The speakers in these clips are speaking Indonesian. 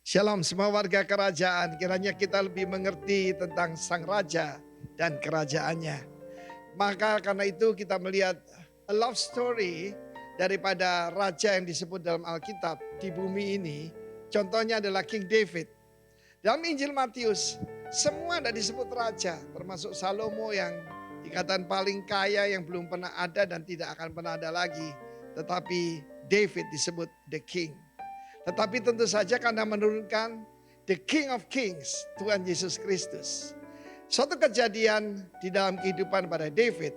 Shalom semua warga kerajaan, kiranya kita lebih mengerti tentang Sang Raja dan kerajaannya. Maka karena itu kita melihat a love story daripada raja yang disebut dalam Alkitab di bumi ini. Contohnya adalah King David. Dalam Injil Matius, semua ada disebut raja, termasuk Salomo yang dikatakan paling kaya yang belum pernah ada dan tidak akan pernah ada lagi. Tetapi David disebut the king. Tetapi tentu saja karena menurunkan the King of Kings, Tuhan Yesus Kristus. Suatu kejadian di dalam kehidupan pada David,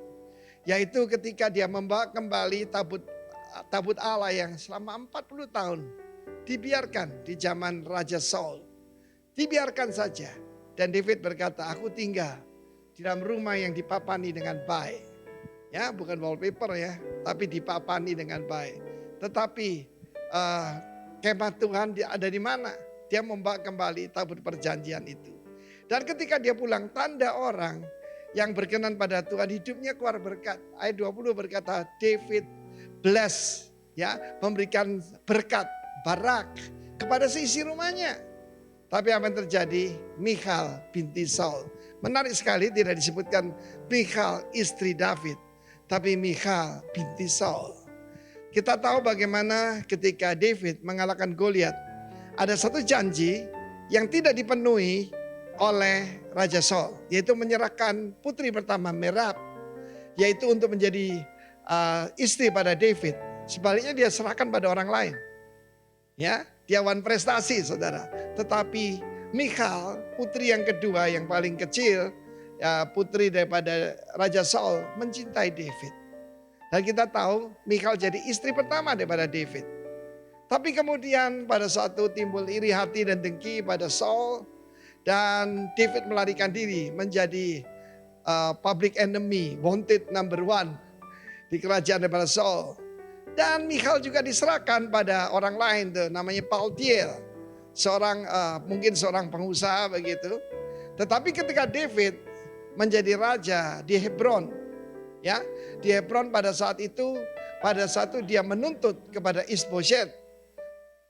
yaitu ketika dia membawa kembali tabut Allah yang selama 40 tahun dibiarkan di zaman Raja Saul. Dibiarkan saja. Dan David berkata, aku tinggal di dalam rumah yang dipapani dengan baik. Ya, bukan wallpaper ya, tapi dipapani dengan baik. Tetapi kemah Tuhan ada di mana? Dia membawa kembali tabut perjanjian itu. Dan ketika dia pulang, tanda orang yang berkenan pada Tuhan hidupnya keluar berkat. Ayat 20 berkata David bless, ya, memberikan berkat, barak kepada seisi rumahnya. Tapi apa yang terjadi? Michal binti Saul. Menarik sekali tidak disebutkan Michal istri David, tapi Michal binti Saul. Kita tahu bagaimana ketika David mengalahkan Goliat, ada satu janji yang tidak dipenuhi oleh Raja Saul, yaitu menyerahkan putri pertama Merab, yaitu untuk menjadi istri pada David. Sebaliknya dia serahkan pada orang lain. Ya, dia wan prestasi saudara. Tetapi Michal, putri yang kedua yang paling kecil, ya, putri daripada Raja Saul, mencintai David. Dan kita tahu Michal jadi istri pertama daripada David. Tapi kemudian pada suatu timbul iri hati dan dengki pada Saul. Dan David melarikan diri menjadi public enemy, wanted number one di kerajaan daripada Saul. Dan Michal juga diserahkan pada orang lain tuh, namanya Paltiel. Mungkin seorang pengusaha begitu. Tetapi ketika David menjadi raja di Hebron, ya, di Hebron pada saat itu dia menuntut kepada Isboset,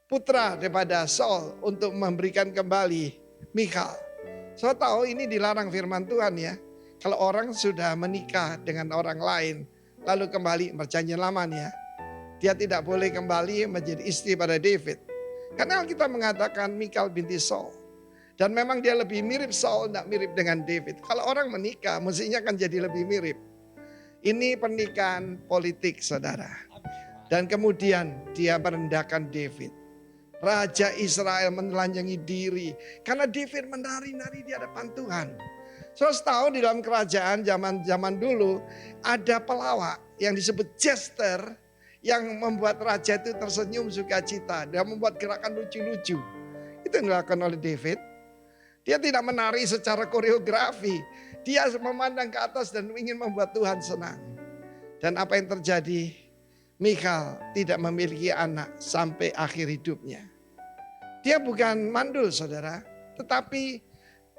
putra daripada Saul, untuk memberikan kembali Michal. Saya tahu ini dilarang firman Tuhan ya. Kalau orang sudah menikah dengan orang lain lalu kembali perjanjian lama ya, dia tidak boleh kembali menjadi istri pada David. Karena kita mengatakan Michal binti Saul. Dan memang dia lebih mirip Saul, tidak mirip dengan David. Kalau orang menikah mestinya kan jadi lebih mirip. Ini pernikahan politik saudara. Dan kemudian dia merendahkan David. Raja Israel menelanjangi diri. Karena David menari-nari di hadapan Tuhan. Saudara tahu di dalam kerajaan zaman dulu ada pelawak yang disebut jester. Yang membuat raja itu tersenyum sukacita. Dia membuat gerakan lucu-lucu. Itu yang dilakukan oleh David. Dia tidak menari secara koreografi. Dia memandang ke atas dan ingin membuat Tuhan senang. Dan apa yang terjadi? Michal tidak memiliki anak sampai akhir hidupnya. Dia bukan mandul saudara. Tetapi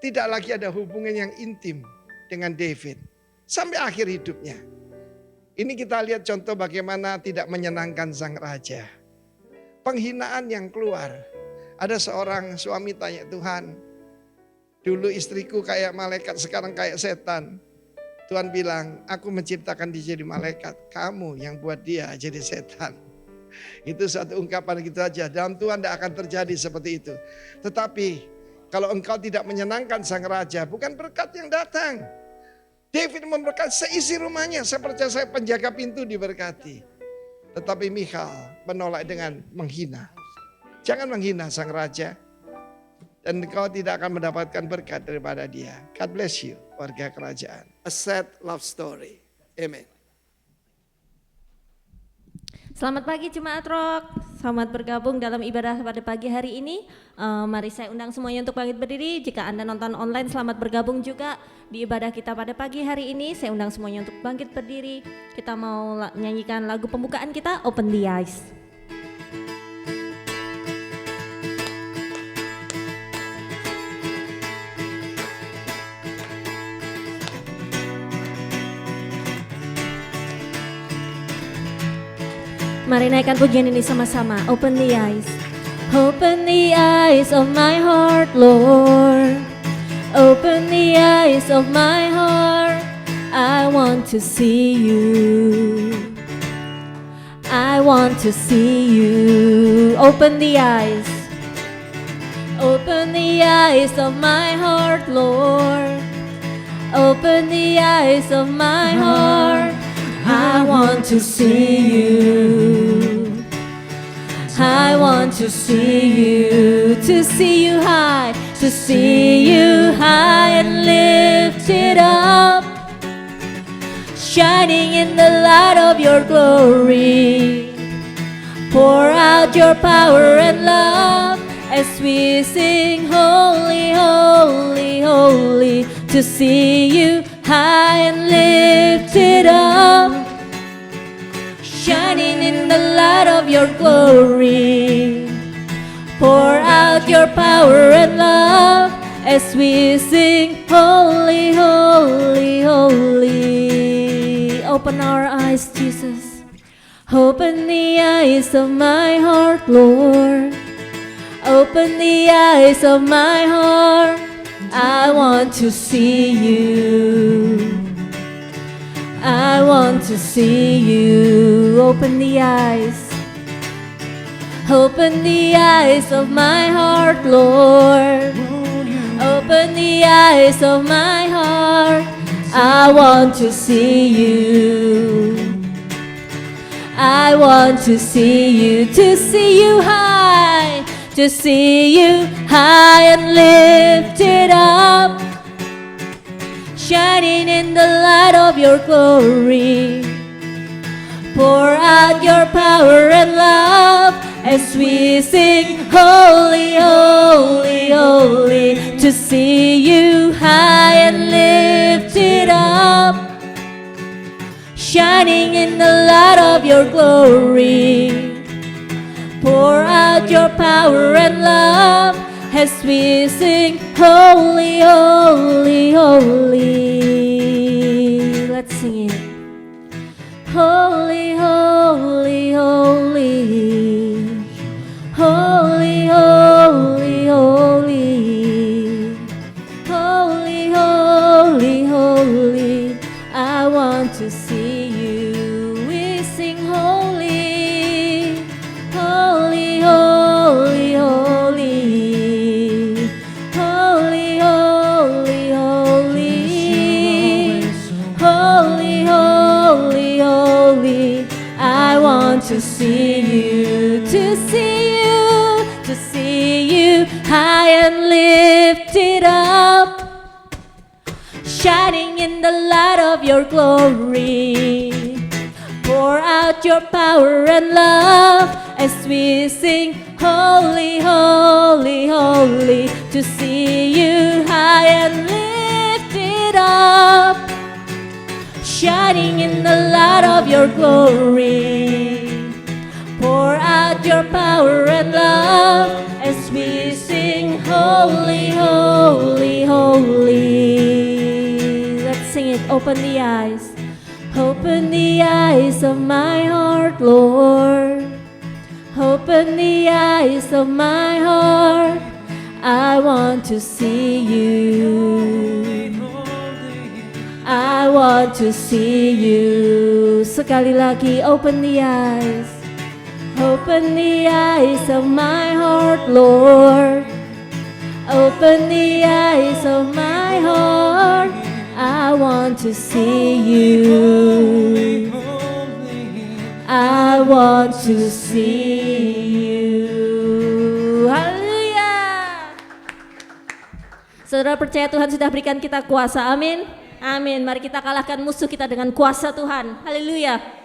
tidak lagi ada hubungan yang intim dengan David. Sampai akhir hidupnya. Ini kita lihat contoh bagaimana tidak menyenangkan sang raja. Penghinaan yang keluar. Ada seorang suami tanya, Tuhan, dulu istriku kayak malaikat, sekarang kayak setan. Tuhan bilang, aku menciptakan dia jadi malaikat. Kamu yang buat dia jadi setan. Itu satu ungkapan gitu aja. Dalam Tuhan tidak akan terjadi seperti itu. Tetapi kalau engkau tidak menyenangkan sang raja, bukan berkat yang datang. David memberkati seisi rumahnya. Saya percaya penjaga pintu diberkati. Tetapi Michal menolak dengan menghina. Jangan menghina sang raja. Dan kau tidak akan mendapatkan berkat daripada dia. God bless you, warga kerajaan. A sad love story. Amen. Selamat pagi Jemaat Rock, selamat bergabung dalam ibadah pada pagi hari ini. Mari saya undang semuanya untuk bangkit berdiri. Jika Anda nonton online, selamat bergabung juga di ibadah kita pada pagi hari ini. Saya undang semuanya untuk bangkit berdiri. Kita mau nyanyikan lagu pembukaan kita, Open the Eyes. Mari naikkan pujian ini sama-sama. Open the eyes. Open the eyes of my heart, Lord. Open the eyes of my heart. I want to see you. I want to see you. Open the eyes. Open the eyes of my heart, Lord. Open the eyes of my heart. I want to see you. I want to see you high, to see you high and lifted up, shining in the light of your glory. Pour out your power and love as we sing, holy, holy, holy, to see you high and lifted up, shining in the light of your glory. Pour out your power and love as we sing, holy, holy, holy. Open our eyes, Jesus. Open the eyes of my heart, Lord. Open the eyes of my heart. I want to see you. I want to see you. Open the eyes. Open the eyes of my heart, Lord. Open the eyes of my heart. I want to see you. I want to see you high, to see you high and lifted up, shining in the light of your glory. Pour out your power and love as we sing, holy, holy, holy, to see you high and lifted up, shining in the light of your glory. Pour out your power and love as we sing, holy, holy, holy. Let's sing it. Holy, holy, holy. Holy, holy, holy. Holy, holy, holy. I want to see you. We sing holy. Holy, holy, holy. Holy, holy, holy. Holy, holy, holy. I want to see you, to see you high and lifted up, shining in the light of your glory. Pour out your power and love as we sing, holy, holy, holy, to see you high and lifted up, shining in the light of your glory. Pour out your power and love as we sing, holy, holy, holy. Let's sing it. Open the eyes. Open the eyes of my heart, Lord. Open the eyes of my heart. I want to see you. I want to see you. Sekali lagi, open the eyes. Open the eyes of my heart, Lord. Open the eyes of my heart. I want to see you. I want to see you. Haleluya. Saudara percaya Tuhan sudah berikan kita kuasa, amin. Amin. Mari kita kalahkan musuh kita dengan kuasa Tuhan. Haleluya.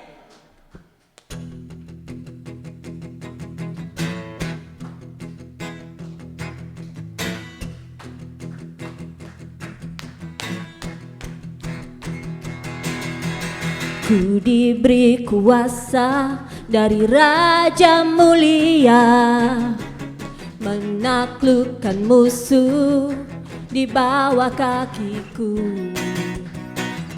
Ku diberi kuasa dari Raja Mulia, menaklukkan musuh di bawah kakiku.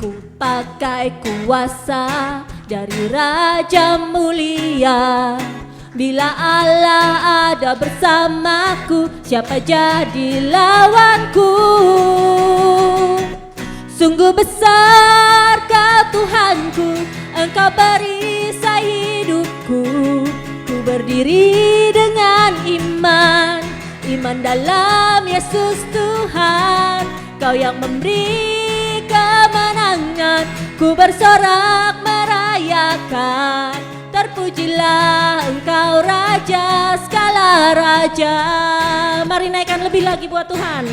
Ku pakai kuasa dari Raja Mulia, Bila Allah ada bersamaku, siapa jadi lawanku? Sungguh besar Kau Tuhanku, Engkau perisai hidupku. Ku berdiri dengan iman, iman dalam Yesus Tuhan. Kau yang memberi kemenangan, ku bersorak merayakan. Terpujilah Engkau Raja, segala raja. Mari naikkan lebih lagi buat Tuhan.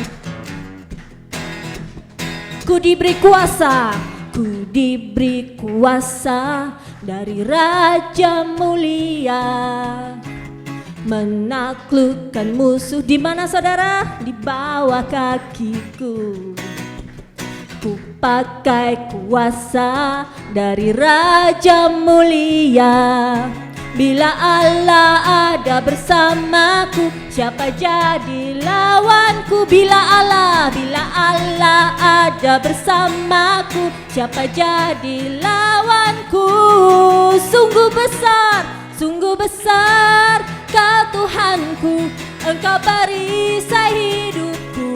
Ku diberi kuasa dari Raja mulia, menaklukkan musuh. Di mana saudara? Di bawah kakiku. Ku pakai kuasa dari Raja mulia. Bila Allah ada bersamaku, siapa jadi lawanku? Bila Allah ada bersamaku, siapa jadi lawanku? Sungguh besar Kau Tuhanku, Engkau perisai hidupku.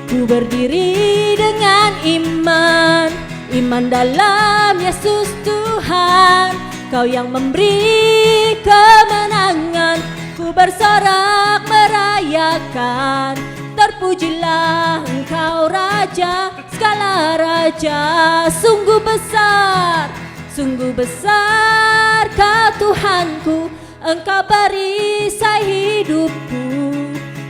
Ku berdiri dengan iman, iman dalam Yesus Tuhan. Kau yang memberi kemenangan, ku bersorak merayakan. Terpujilah Engkau Raja, segala raja. Sungguh besar Kau Tuhanku, Engkau perisai hidupku.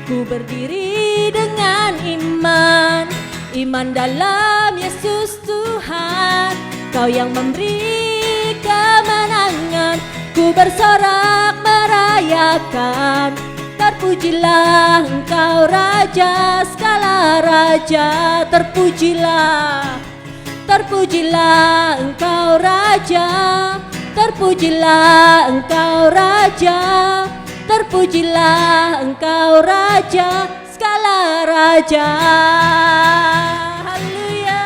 Ku berdiri dengan iman, iman dalam Yesus Tuhan. Kau yang memberi kemenangan, ku bersorak merayakan. Terpujilah Engkau Raja, segala raja. Terpujilah Engkau Raja, terpujilah Engkau Raja, terpujilah Engkau Raja, segala raja. Haleluya.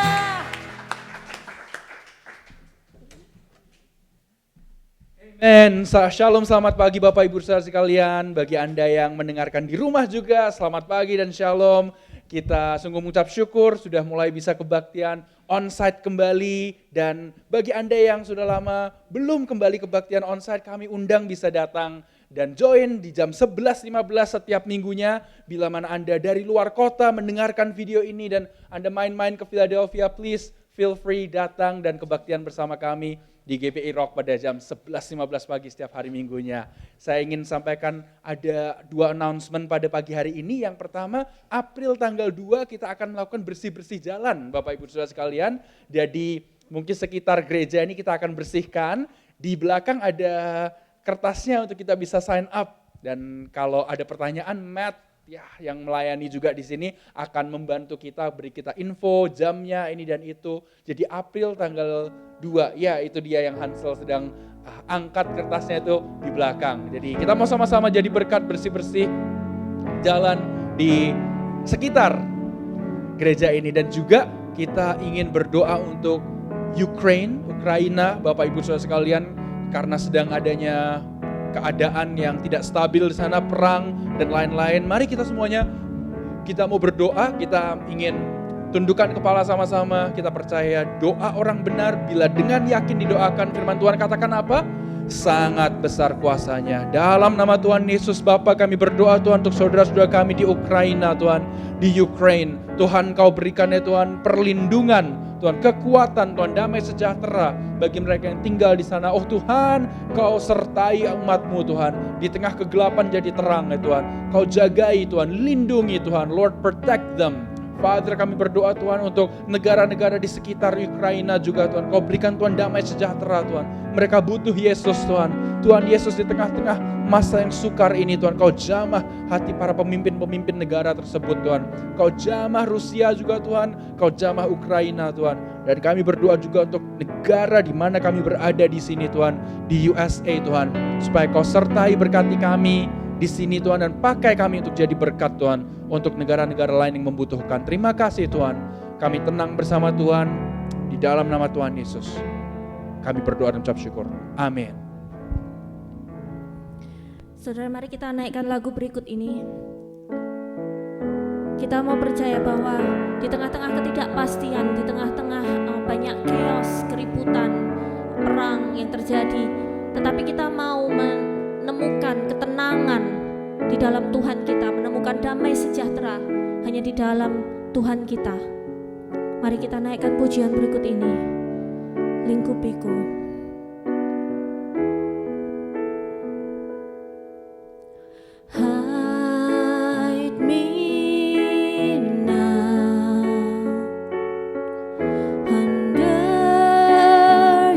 Amen. Shalom, selamat pagi Bapak Ibu Saudara sekalian. Bagi Anda yang mendengarkan di rumah juga, selamat pagi dan shalom. Kita sungguh mengucap syukur sudah mulai bisa kebaktian onsite kembali. Dan bagi Anda yang sudah lama belum kembali kebaktian onsite, kami undang bisa datang dan join di jam 11.15 setiap minggunya. Bila mana Anda dari luar kota mendengarkan video ini dan Anda main-main ke Philadelphia, please feel free datang dan kebaktian bersama kami di GPI Rock pada jam 11.15 pagi setiap hari minggunya. Saya ingin sampaikan ada 2 announcement pada pagi hari ini. Yang pertama, April tanggal 2 kita akan melakukan bersih-bersih jalan Bapak Ibu Saudara sekalian. Jadi mungkin sekitar gereja ini kita akan bersihkan. Di belakang ada kertasnya untuk kita bisa sign up. Dan kalau ada pertanyaan, Matt ya yang melayani juga di sini akan membantu kita, beri kita info jamnya ini dan itu. Jadi April tanggal 2, ya itu dia yang Hansel sedang angkat kertasnya itu di belakang. Jadi kita mau sama-sama jadi berkat, bersih-bersih jalan di sekitar gereja ini. Dan juga kita ingin berdoa untuk Ukraina, Bapak Ibu Saudara sekalian, karena sedang adanya keadaan yang tidak stabil di sana, perang dan lain-lain. Mari kita semuanya, kita mau berdoa, kita ingin tundukkan kepala sama-sama. Kita percaya doa orang benar bila dengan yakin didoakan. Firman Tuhan katakan apa? Sangat besar kuasanya. Dalam nama Tuhan Yesus Bapa, kami berdoa Tuhan untuk saudara-saudara kami di Ukraina Tuhan, di Ukraine. Tuhan Kau berikan ya Tuhan perlindungan, Tuhan kekuatan, Tuhan damai sejahtera bagi mereka yang tinggal di sana. Oh Tuhan, Kau sertai umat-Mu Tuhan, di tengah kegelapan jadi terang ya Tuhan. Kau jagai Tuhan, lindungi Tuhan, Lord protect them. Father, kami berdoa Tuhan untuk negara-negara di sekitar Ukraina juga Tuhan. Kau berikan Tuhan damai sejahtera Tuhan. Mereka butuh Yesus Tuhan. Tuhan Yesus di tengah-tengah masa yang sukar ini Tuhan. Kau jamah hati para pemimpin-pemimpin negara tersebut Tuhan. Kau jamah Rusia juga Tuhan. Kau jamah Ukraina Tuhan. Dan kami berdoa juga untuk negara di mana kami berada di sini Tuhan. Di USA Tuhan. Supaya Kau sertai berkati kami di sini Tuhan, dan pakai kami untuk jadi berkat Tuhan untuk negara-negara lain yang membutuhkan. Terima kasih Tuhan, kami tenang bersama Tuhan di dalam nama Tuhan Yesus. Kami berdoa dan ucap syukur. Amin. Saudara, mari kita naikkan lagu berikut ini. Kita mau percaya bahwa di tengah-tengah ketidakpastian, di tengah-tengah banyak chaos, keributan, perang yang terjadi, tetapi kita mau menemukan ketenangan di dalam Tuhan kita, menemukan damai sejahtera hanya di dalam Tuhan kita. Mari kita naikkan pujian berikut ini. Lingkupiku. Hide me now under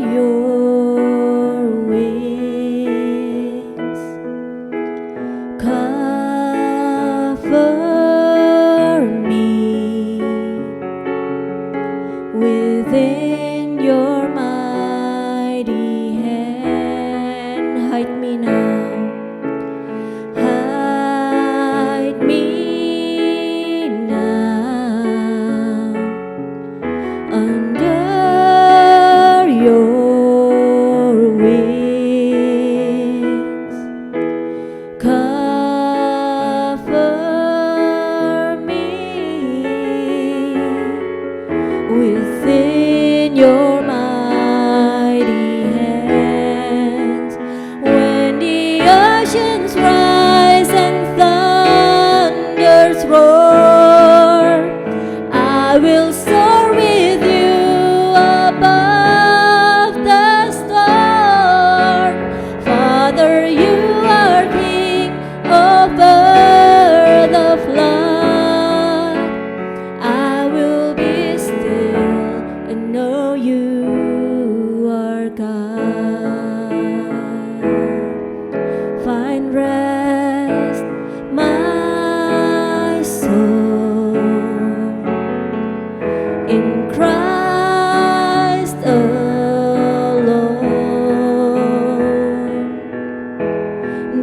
your wings. Cover me within your mighty hand. Hide me now. Hide me now under your wings. Cover me within your mighty hands. When the oceans rise and thunders roar, I will soar with you above the storm. Father, you are king over the flood. I will be still and know you are God. Find rest, my soul, in Christ alone.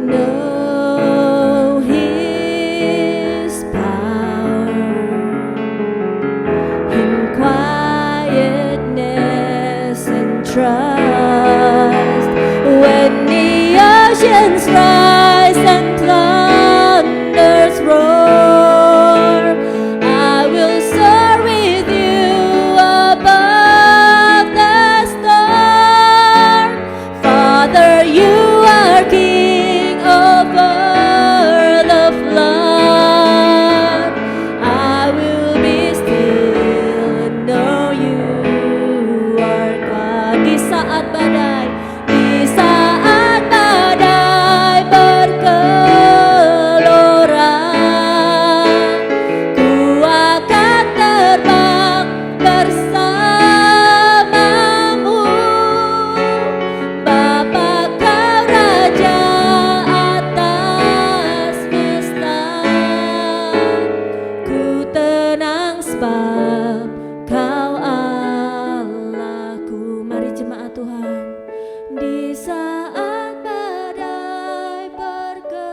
Know His power in quietness and trust. When the oceans rise and thunders roar, I will soar with you above the storm. Father, you are king over the flood. I will be still and know you are God. Di saat badai bergelora, ku akan terbang bersamamu. Bapa, kau raja atas semesta. Ku tenang sebab kau Allahku. Mari jemaat Tuhan. Di saat badai bergelora,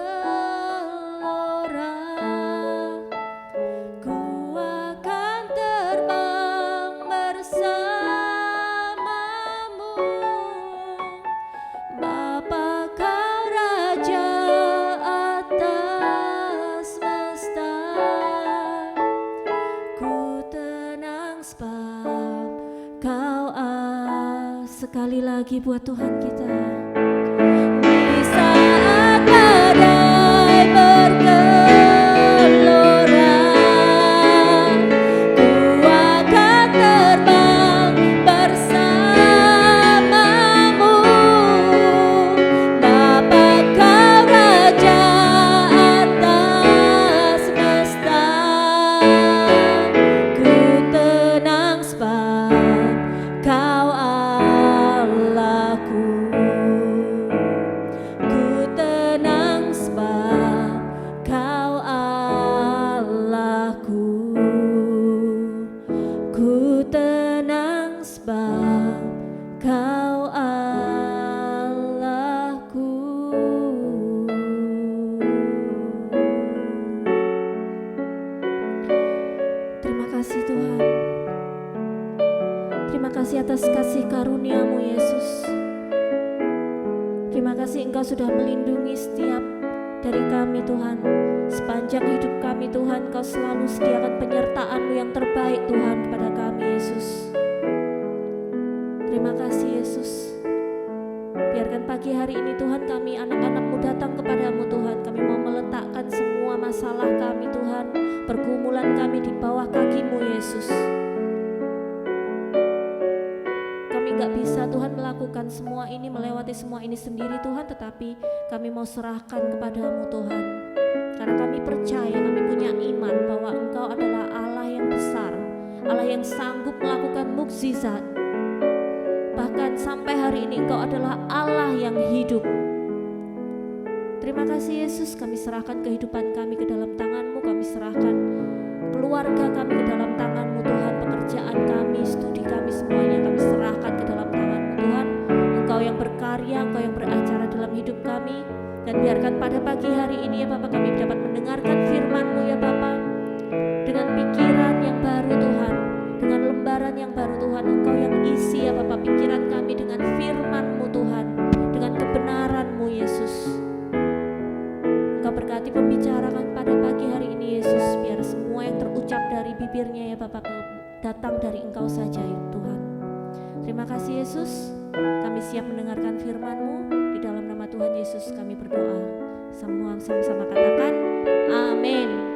ku akan terbang bersamamu. Bapa, kau raja atas semesta. Ku tenang sebab kau sekali lagi buat Tuhan kita. Di saat badai bergelora, ku akan terbang bersamamu. Bapa, kau raja atas semesta. Ku tenang sebab kau Allahku. Ku tenang sebab kau Allahku. Ku tenang sebab kau Allahku. Terima kasih Tuhan. Terima kasih atas kasih karunia-Mu Yesus. Terima kasih Engkau sudah melindungi setiap dari kami Tuhan. Sepanjang hidup kami Tuhan, Kau selalu sediakan penyertaan-Mu yang terbaik Tuhan kepada kami Yesus. Terima kasih Yesus. Biarkan pagi hari ini Tuhan kami anak-anak-Mu datang kepadamu Tuhan. Kami mau meletakkan semua masalah kami Tuhan, pergumulan kami di bawah kaki-Mu Yesus. Kami gak bisa Tuhan melakukan semua ini, melewati semua ini sendiri Tuhan, tetapi kami mau serahkan kepadamu Tuhan. Karena kami percaya, kami punya iman bahwa Engkau adalah Allah yang besar, Allah yang sanggup melakukan mukjizat. Bahkan sampai hari ini Engkau adalah Allah yang hidup. Terima kasih Yesus, kami serahkan kehidupan kami ke dalam tangan-Mu, kami serahkan keluarga kami ke dalam tangan-Mu Tuhan, pekerjaan kami, studi kami, semuanya kami serahkan ke dalam tangan-Mu Tuhan. Engkau yang berkarya, Engkau yang beracara dalam hidup kami. Dan biarkan pada pagi hari ini ya Bapa, kami dapat mendengarkan firman-Mu ya Bapa, dengan pikiran yang baru Tuhan, dengan lembaran yang baru Tuhan. Engkau yang isi ya Bapa pikiran kami dengan firman-Mu Tuhan, dengan kebenaran-Mu Yesus. Engkau berkati pembicara kami pada pagi hari ini Yesus, biar semua yang terucap dari bibirnya ya Bapa datang dari Engkau saja ya Tuhan. Terima kasih Yesus, kami siap mendengarkan firman-Mu. Di dalam nama Tuhan Yesus kami berdoa. Semua sama-sama katakan amin.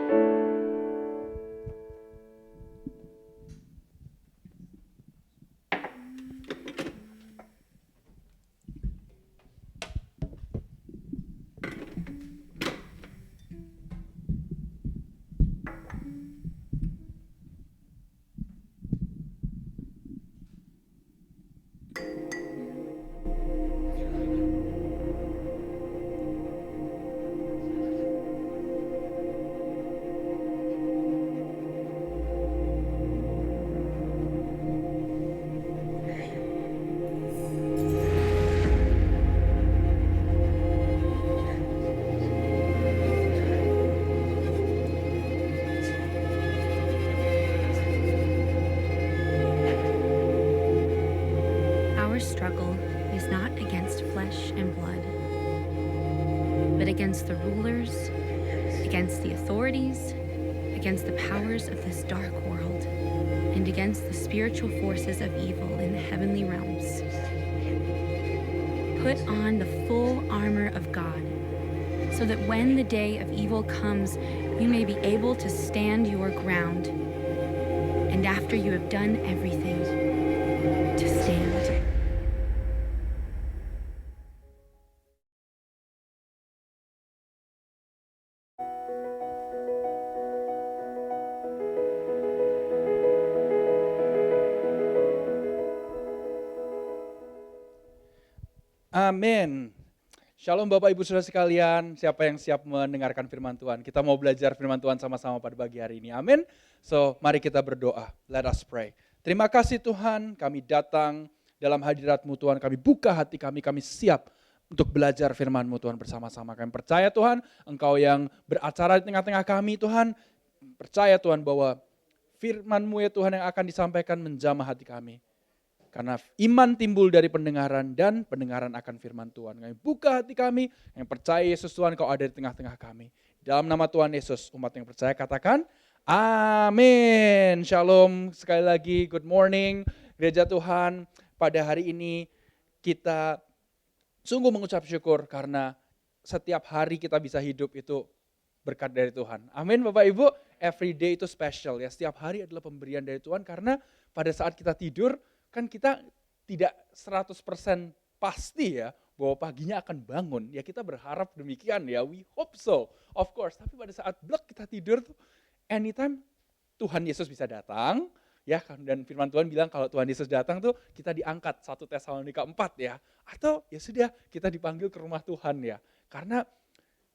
Struggle is not against flesh and blood, but against the rulers, against the authorities, against the powers of this dark world, and against the spiritual forces of evil in the heavenly realms. Put on the full armor of God, so that when the day of evil comes, you may be able to stand your ground, and after you have done everything, to stand. Amin. Shalom Bapak Ibu Saudara sekalian, siapa yang siap mendengarkan firman Tuhan? Kita mau belajar firman Tuhan sama-sama pada pagi hari ini. Amin. So, mari kita berdoa. Let us pray. Terima kasih Tuhan, kami datang dalam hadirat-Mu Tuhan, kami buka hati kami siap untuk belajar firman-Mu Tuhan bersama-sama. Kami percaya Tuhan, Engkau yang beracara di tengah-tengah kami Tuhan. Percaya Tuhan bahwa firman-Mu ya Tuhan yang akan disampaikan menjamah hati kami. Karena iman timbul dari pendengaran dan pendengaran akan firman Tuhan. Kami buka hati kami, yang percaya Yesus Tuhan Kau ada di tengah-tengah kami. Dalam nama Tuhan Yesus, umat yang percaya katakan, amin. Shalom, sekali lagi good morning gereja Tuhan. Pada hari ini kita sungguh mengucap syukur karena setiap hari kita bisa hidup itu berkat dari Tuhan. Amin Bapak Ibu, every day itu special ya. Setiap hari adalah pemberian dari Tuhan karena pada saat kita tidur, kan kita tidak 100% pasti ya bahwa paginya akan bangun. Ya kita berharap demikian ya, we hope so, of course. Tapi pada saat blek kita tidur tuh, anytime Tuhan Yesus bisa datang, ya dan firman Tuhan bilang kalau Tuhan Yesus datang tuh kita diangkat 1 Tesalonika 4 ya. Atau ya sudah kita dipanggil ke rumah Tuhan ya. Karena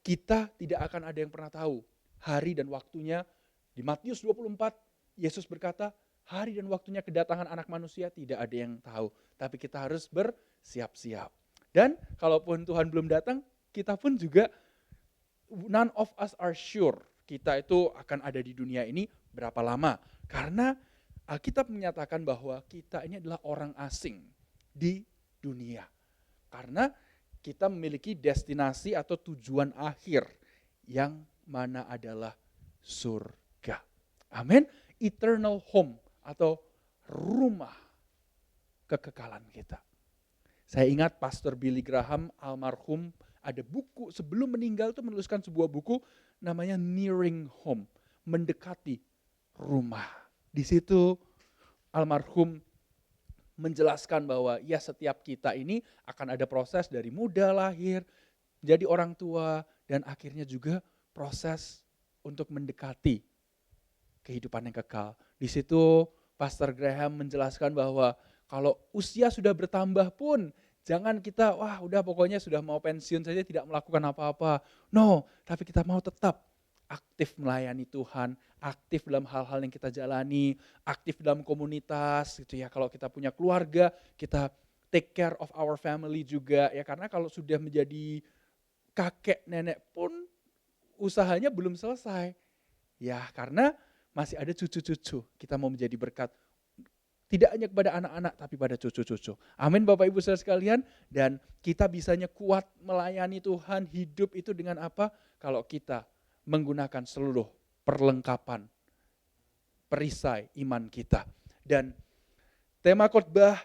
kita tidak akan ada yang pernah tahu hari dan waktunya. Di Matius 24, Yesus berkata, hari dan waktunya kedatangan anak manusia tidak ada yang tahu. Tapi kita harus bersiap-siap. Dan kalaupun Tuhan belum datang, kita pun juga, none of us are sure. Kita itu akan ada di dunia ini berapa lama. Karena Alkitab menyatakan bahwa kita ini adalah orang asing di dunia. Karena kita memiliki destinasi atau tujuan akhir yang mana adalah surga. Amin. Eternal home atau rumah kekekalan kita. Saya ingat Pastor Billy Graham almarhum ada buku sebelum meninggal itu menuliskan sebuah buku namanya Nearing Home, mendekati rumah. Di situ almarhum menjelaskan bahwa ya setiap kita ini akan ada proses dari muda lahir, jadi orang tua, dan akhirnya juga proses untuk mendekati kehidupan yang kekal. Di situ Pastor Graham menjelaskan bahwa kalau usia sudah bertambah pun, jangan kita, wah udah pokoknya sudah mau pensiun saja tidak melakukan apa-apa. No, tapi kita mau tetap aktif melayani Tuhan, aktif dalam hal-hal yang kita jalani, aktif dalam komunitas gitu ya. Kalau kita punya keluarga, kita take care of our family juga ya. Karena kalau sudah menjadi kakek nenek pun usahanya belum selesai. Ya karena masih ada cucu-cucu. Kita mau menjadi berkat tidak hanya kepada anak-anak tapi pada cucu-cucu. Amin Bapak Ibu Saudara sekalian. Dan kita bisanya kuat melayani Tuhan, hidup itu dengan apa? Kalau kita menggunakan seluruh perlengkapan perisai iman kita. Dan tema khotbah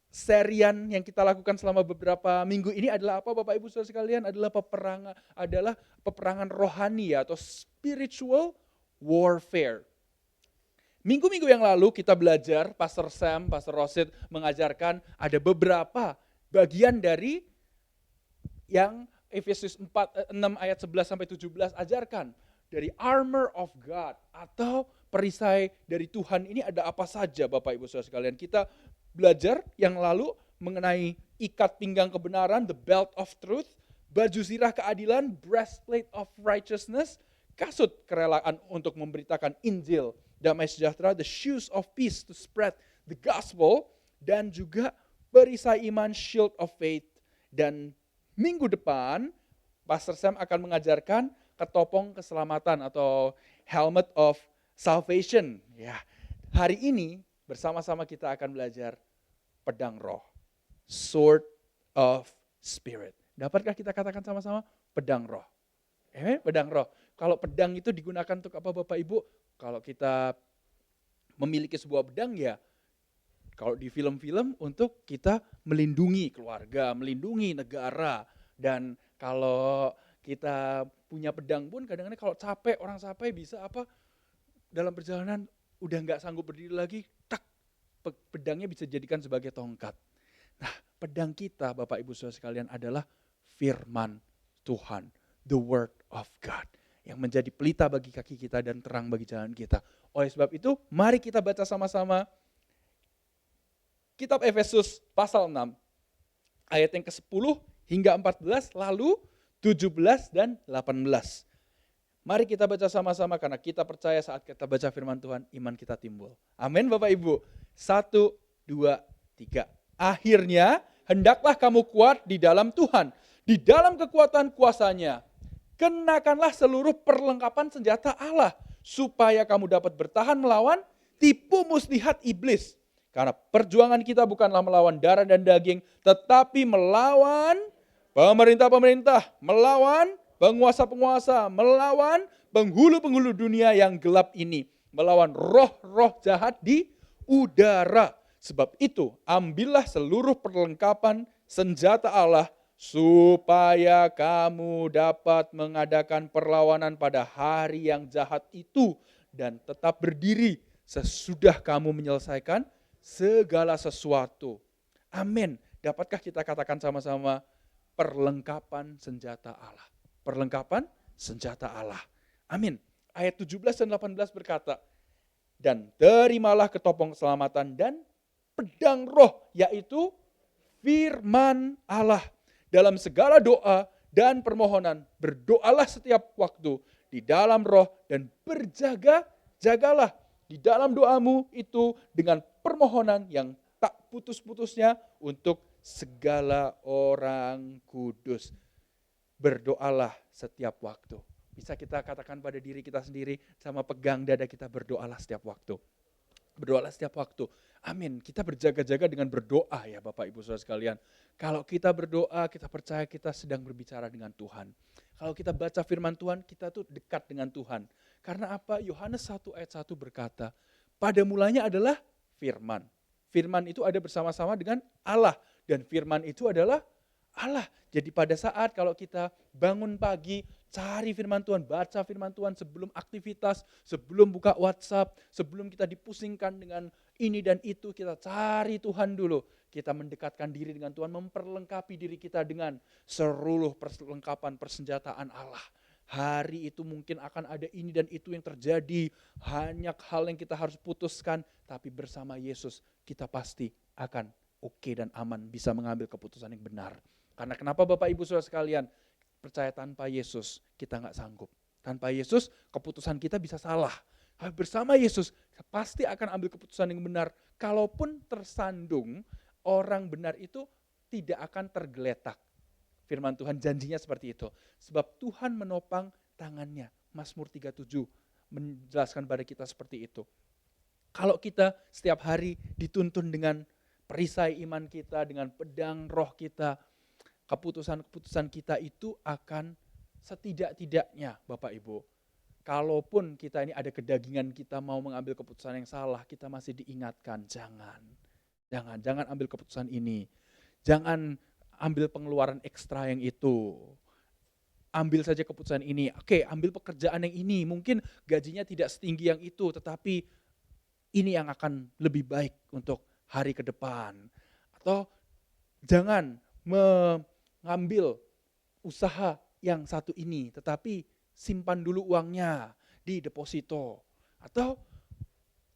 serian yang kita lakukan selama beberapa minggu ini adalah apa Bapak Ibu Saudara sekalian? Adalah peperangan rohani atau spiritual warfare. Minggu-minggu yang lalu kita belajar, Pastor Sam, Pastor Rosid mengajarkan ada beberapa bagian dari yang Efesus 6 ayat 11 sampai 17 ajarkan. Dari armor of God atau perisai dari Tuhan ini ada apa saja Bapak Ibu Saudara sekalian. Kita belajar yang lalu mengenai ikat pinggang kebenaran, the belt of truth, baju zirah keadilan, breastplate of righteousness, kasut kerelaan untuk memberitakan Injil, damai sejahtera, the shoes of peace to spread the gospel, dan juga perisai iman, shield of faith. Dan minggu depan, Pastor Sam akan mengajarkan ketopong keselamatan atau helmet of salvation. Ya, hari ini bersama-sama kita akan belajar pedang roh, sword of spirit. Dapatkah kita katakan sama-sama pedang roh? Pedang roh. Kalau pedang itu digunakan untuk apa Bapak Ibu? Kalau kita memiliki sebuah pedang ya, kalau di film-film untuk kita melindungi keluarga, melindungi negara. Dan kalau kita punya pedang pun kadang-kadang kalau capek, orang capek bisa apa, dalam perjalanan udah gak sanggup berdiri lagi, tak, pedangnya bisa dijadikan sebagai tongkat. Nah pedang kita Bapak Ibu Saudara sekalian adalah firman Tuhan, the word of God, yang menjadi pelita bagi kaki kita dan terang bagi jalan kita. Oleh sebab itu, mari kita baca sama-sama kitab Efesus pasal 6, ayat yang ke-10 hingga 14, lalu 17 dan 18. Mari kita baca sama-sama karena kita percaya saat kita baca firman Tuhan, iman kita timbul. Amin Bapak Ibu. 1, 2, 3. Akhirnya, hendaklah kamu kuat di dalam Tuhan, di dalam kekuatan kuasa-Nya. Kenakanlah seluruh perlengkapan senjata Allah, supaya kamu dapat bertahan melawan tipu muslihat iblis. Karena perjuangan kita bukanlah melawan darah dan daging, tetapi melawan pemerintah-pemerintah, melawan penguasa-penguasa, melawan penghulu-penghulu dunia yang gelap ini, melawan roh-roh jahat di udara. Sebab itu, ambillah seluruh perlengkapan senjata Allah, supaya kamu dapat mengadakan perlawanan pada hari yang jahat itu dan tetap berdiri sesudah kamu menyelesaikan segala sesuatu. Amin. Dapatkah kita katakan sama-sama perlengkapan senjata Allah? Perlengkapan senjata Allah. Amin. Ayat 17 dan 18 berkata, dan terimalah ketopong keselamatan dan pedang roh, yaitu firman Allah. Dalam segala doa dan permohonan, berdoalah setiap waktu di dalam roh dan berjaga-jagalah di dalam doamu itu dengan permohonan yang tak putus-putusnya untuk segala orang kudus. Berdoalah setiap waktu. Bisa kita katakan pada diri kita sendiri, sama pegang dada kita, berdoalah setiap waktu. Berdoalah setiap waktu. Amin. Kita berjaga-jaga dengan berdoa ya Bapak Ibu Saudara sekalian. Kalau kita berdoa, kita percaya kita sedang berbicara dengan Tuhan. Kalau kita baca firman Tuhan, kita tuh dekat dengan Tuhan. Karena apa? Yohanes 1 ayat 1 berkata, pada mulanya adalah firman. Firman itu ada bersama-sama dengan Allah. Dan firman itu adalah Allah. Jadi pada saat kalau kita bangun pagi, cari firman Tuhan, baca firman Tuhan sebelum aktivitas, sebelum buka WhatsApp, sebelum kita dipusingkan dengan ini dan itu, kita cari Tuhan dulu. Kita mendekatkan diri dengan Tuhan, memperlengkapi diri kita dengan seluruh perlengkapan persenjataan Allah. Hari itu mungkin akan ada ini dan itu yang terjadi, banyak hal yang kita harus putuskan, tapi bersama Yesus kita pasti akan oke dan aman, bisa mengambil keputusan yang benar. Karena kenapa Bapak Ibu Saudara sekalian, percaya tanpa Yesus kita nggak sanggup. Tanpa Yesus keputusan kita bisa salah. Bersama Yesus pasti akan ambil keputusan yang benar. Kalaupun tersandung, orang benar itu tidak akan tergeletak. Firman Tuhan janjinya seperti itu. Sebab Tuhan menopang tangannya. Mazmur 37 menjelaskan pada kita seperti itu. Kalau kita setiap hari dituntun dengan perisai iman kita, dengan pedang roh kita, keputusan-keputusan kita itu akan setidak-tidaknya Bapak Ibu. Kalaupun kita ini ada kedagingan, kita mau mengambil keputusan yang salah, kita masih diingatkan, jangan ambil keputusan ini. Jangan ambil pengeluaran ekstra yang itu. Ambil saja keputusan ini. Oke, ambil pekerjaan yang ini. Mungkin gajinya tidak setinggi yang itu, tetapi ini yang akan lebih baik untuk hari ke depan. Atau jangan mengambil usaha yang satu ini, tetapi simpan dulu uangnya di deposito. Atau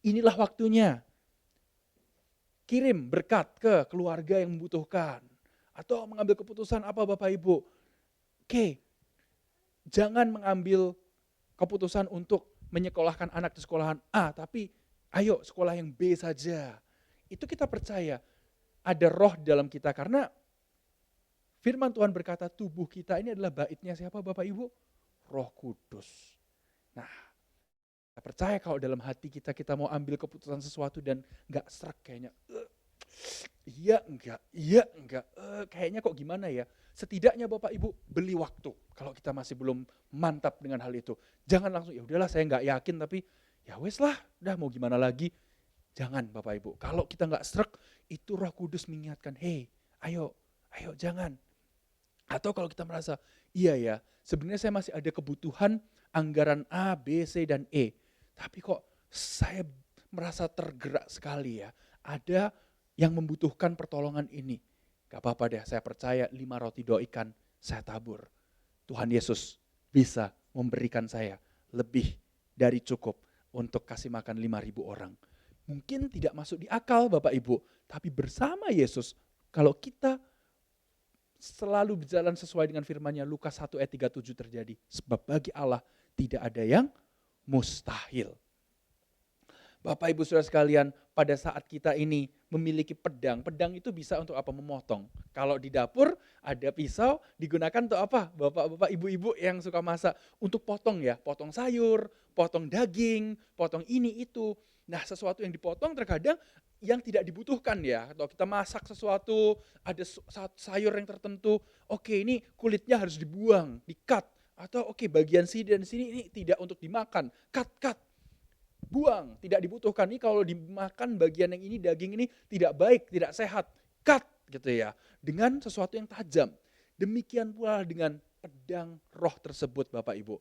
inilah waktunya, kirim berkat ke keluarga yang membutuhkan. Atau mengambil keputusan apa Bapak Ibu? Oke, jangan mengambil keputusan untuk menyekolahkan anak di sekolahan A, tapi ayo sekolah yang B saja. Itu kita percaya ada roh di dalam kita, karena firman Tuhan berkata tubuh kita ini adalah baitnya siapa Bapak Ibu? Roh Kudus. Nah, kita percaya kalau dalam hati kita mau ambil keputusan sesuatu dan gak serak kayaknya, iya enggak, kayaknya kok gimana ya. Setidaknya Bapak Ibu beli waktu kalau kita masih belum mantap dengan hal itu. Jangan langsung, ya udahlah saya gak yakin tapi ya wes lah, udah mau gimana lagi. Jangan Bapak Ibu, kalau kita gak serak itu Roh Kudus mengingatkan, hey ayo jangan. Atau kalau kita merasa, iya ya sebenarnya saya masih ada kebutuhan anggaran A, B, C, dan E. Tapi kok saya merasa tergerak sekali ya, ada yang membutuhkan pertolongan ini. Gak apa-apa deh, saya percaya 5 roti 2 ikan saya tabur. Tuhan Yesus bisa memberikan saya lebih dari cukup untuk kasih makan 5.000 orang. Mungkin tidak masuk di akal Bapak Ibu, tapi bersama Yesus, kalau kita selalu berjalan sesuai dengan firman-Nya, Lukas 1 ayat 37 terjadi. Sebab bagi Allah tidak ada yang mustahil. Bapak Ibu Saudara sekalian, pada saat kita ini memiliki pedang itu bisa untuk apa? Memotong. Kalau di dapur ada pisau, digunakan untuk apa? Bapak-bapak, ibu-ibu yang suka masak, untuk potong ya, potong sayur, potong daging, potong ini itu. Nah, sesuatu yang dipotong terkadang yang tidak dibutuhkan ya. Atau kita masak sesuatu, ada sayur yang tertentu, oke ini kulitnya harus dibuang, di-cut. Atau oke bagian sini dan sini ini tidak untuk dimakan, cut. Buang, tidak dibutuhkan. Ini kalau dimakan bagian yang ini, daging ini tidak baik, tidak sehat. Cut gitu ya. Dengan sesuatu yang tajam. Demikian pula dengan pedang roh tersebut Bapak Ibu.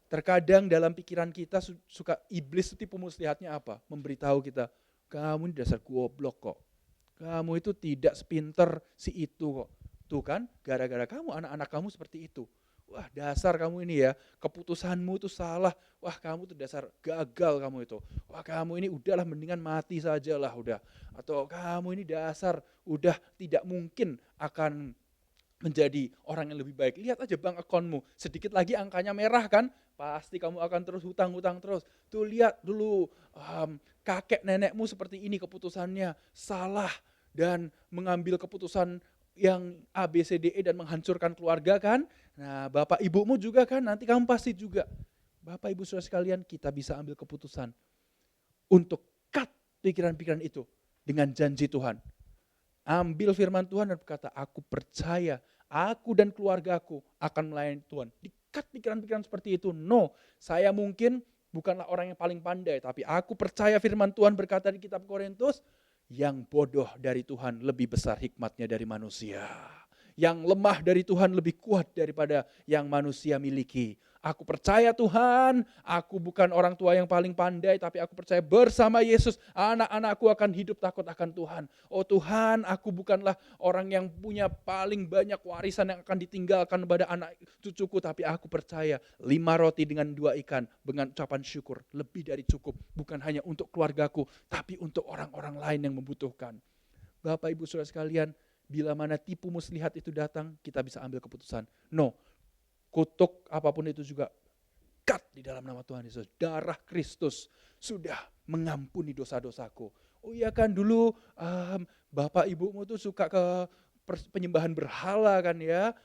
Terkadang dalam pikiran kita suka iblis tipu muslihatnya apa? Memberitahu kita, kamu ini dasar goblok kok. Kamu itu tidak sepinter si itu kok. Tuh kan, gara-gara kamu, anak-anak kamu seperti itu. Wah dasar kamu ini ya, keputusanmu itu salah. Wah kamu tuh dasar gagal kamu itu. Wah kamu ini udahlah mendingan mati saja lah udah. Atau kamu ini dasar udah tidak mungkin akan menjadi orang yang lebih baik. Lihat aja bank akunmu, sedikit lagi angkanya merah kan, pasti kamu akan terus hutang-hutang terus. Tuh lihat dulu kakek nenekmu seperti ini keputusannya salah dan mengambil keputusan yang A, B, C, D, E dan menghancurkan keluarga kan. Nah bapak ibumu juga kan, nanti kamu pasti juga. Bapak ibu saudara sekalian, kita bisa ambil keputusan untuk cut pikiran-pikiran itu dengan janji Tuhan. Ambil firman Tuhan dan berkata, aku percaya aku dan keluargaku akan melayani Tuhan. Dikat pikiran-pikiran seperti itu. No, saya mungkin bukanlah orang yang paling pandai, tapi aku percaya firman Tuhan berkata di kitab Korintus, yang bodoh dari Tuhan lebih besar hikmatnya dari manusia. Yang lemah dari Tuhan lebih kuat daripada yang manusia miliki. Aku percaya Tuhan, aku bukan orang tua yang paling pandai, tapi aku percaya bersama Yesus, anak-anakku akan hidup takut akan Tuhan. Oh Tuhan, aku bukanlah orang yang punya paling banyak warisan yang akan ditinggalkan kepada anak cucuku, tapi aku percaya 5 roti dengan 2 ikan dengan ucapan syukur lebih dari cukup. Bukan hanya untuk keluargaku, tapi untuk orang-orang lain yang membutuhkan. Bapak Ibu Saudara sekalian, bila mana tipu muslihat itu datang, kita bisa ambil keputusan. No, kutuk apapun itu juga cut di dalam nama Tuhan Yesus. Darah Kristus sudah mengampuni dosa-dosaku. Oh iya kan dulu bapak ibumu tuh suka ke penyembahan berhala kan ya.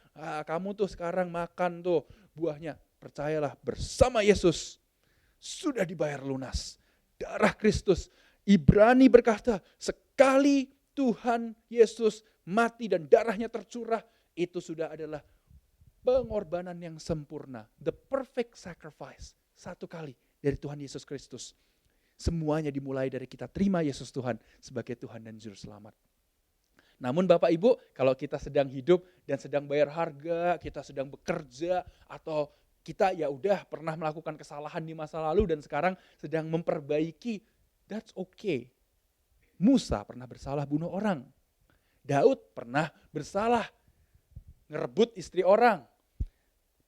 Kamu tuh sekarang makan tuh buahnya. Percayalah bersama Yesus sudah dibayar lunas. Darah Kristus. Ibrani berkata sekali Tuhan Yesus mati dan darahnya tercurah, itu sudah adalah pengorbanan yang sempurna. The perfect sacrifice. Satu kali dari Tuhan Yesus Kristus. Semuanya dimulai dari kita terima Yesus Tuhan sebagai Tuhan dan Juru Selamat. Namun Bapak Ibu, kalau kita sedang hidup dan sedang bayar harga, kita sedang bekerja, atau kita ya udah pernah melakukan kesalahan di masa lalu dan sekarang sedang memperbaiki, that's okay. Musa pernah bersalah bunuh orang. Daud pernah bersalah ngerebut istri orang.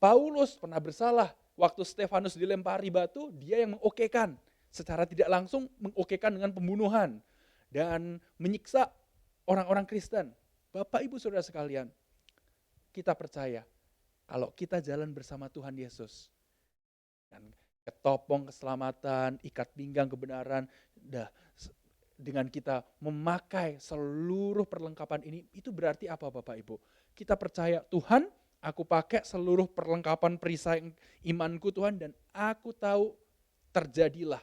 Paulus pernah bersalah waktu Stefanus dilempari batu, dia yang mengokekan. Secara tidak langsung mengokekan dengan pembunuhan dan menyiksa orang-orang Kristen. Bapak Ibu Saudara sekalian, kita percaya kalau kita jalan bersama Tuhan Yesus dan ketopong keselamatan, ikat pinggang kebenaran, dengan kita memakai seluruh perlengkapan ini, itu berarti apa Bapak Ibu? Kita percaya Tuhan, aku pakai seluruh perlengkapan perisai imanku Tuhan, dan aku tahu terjadilah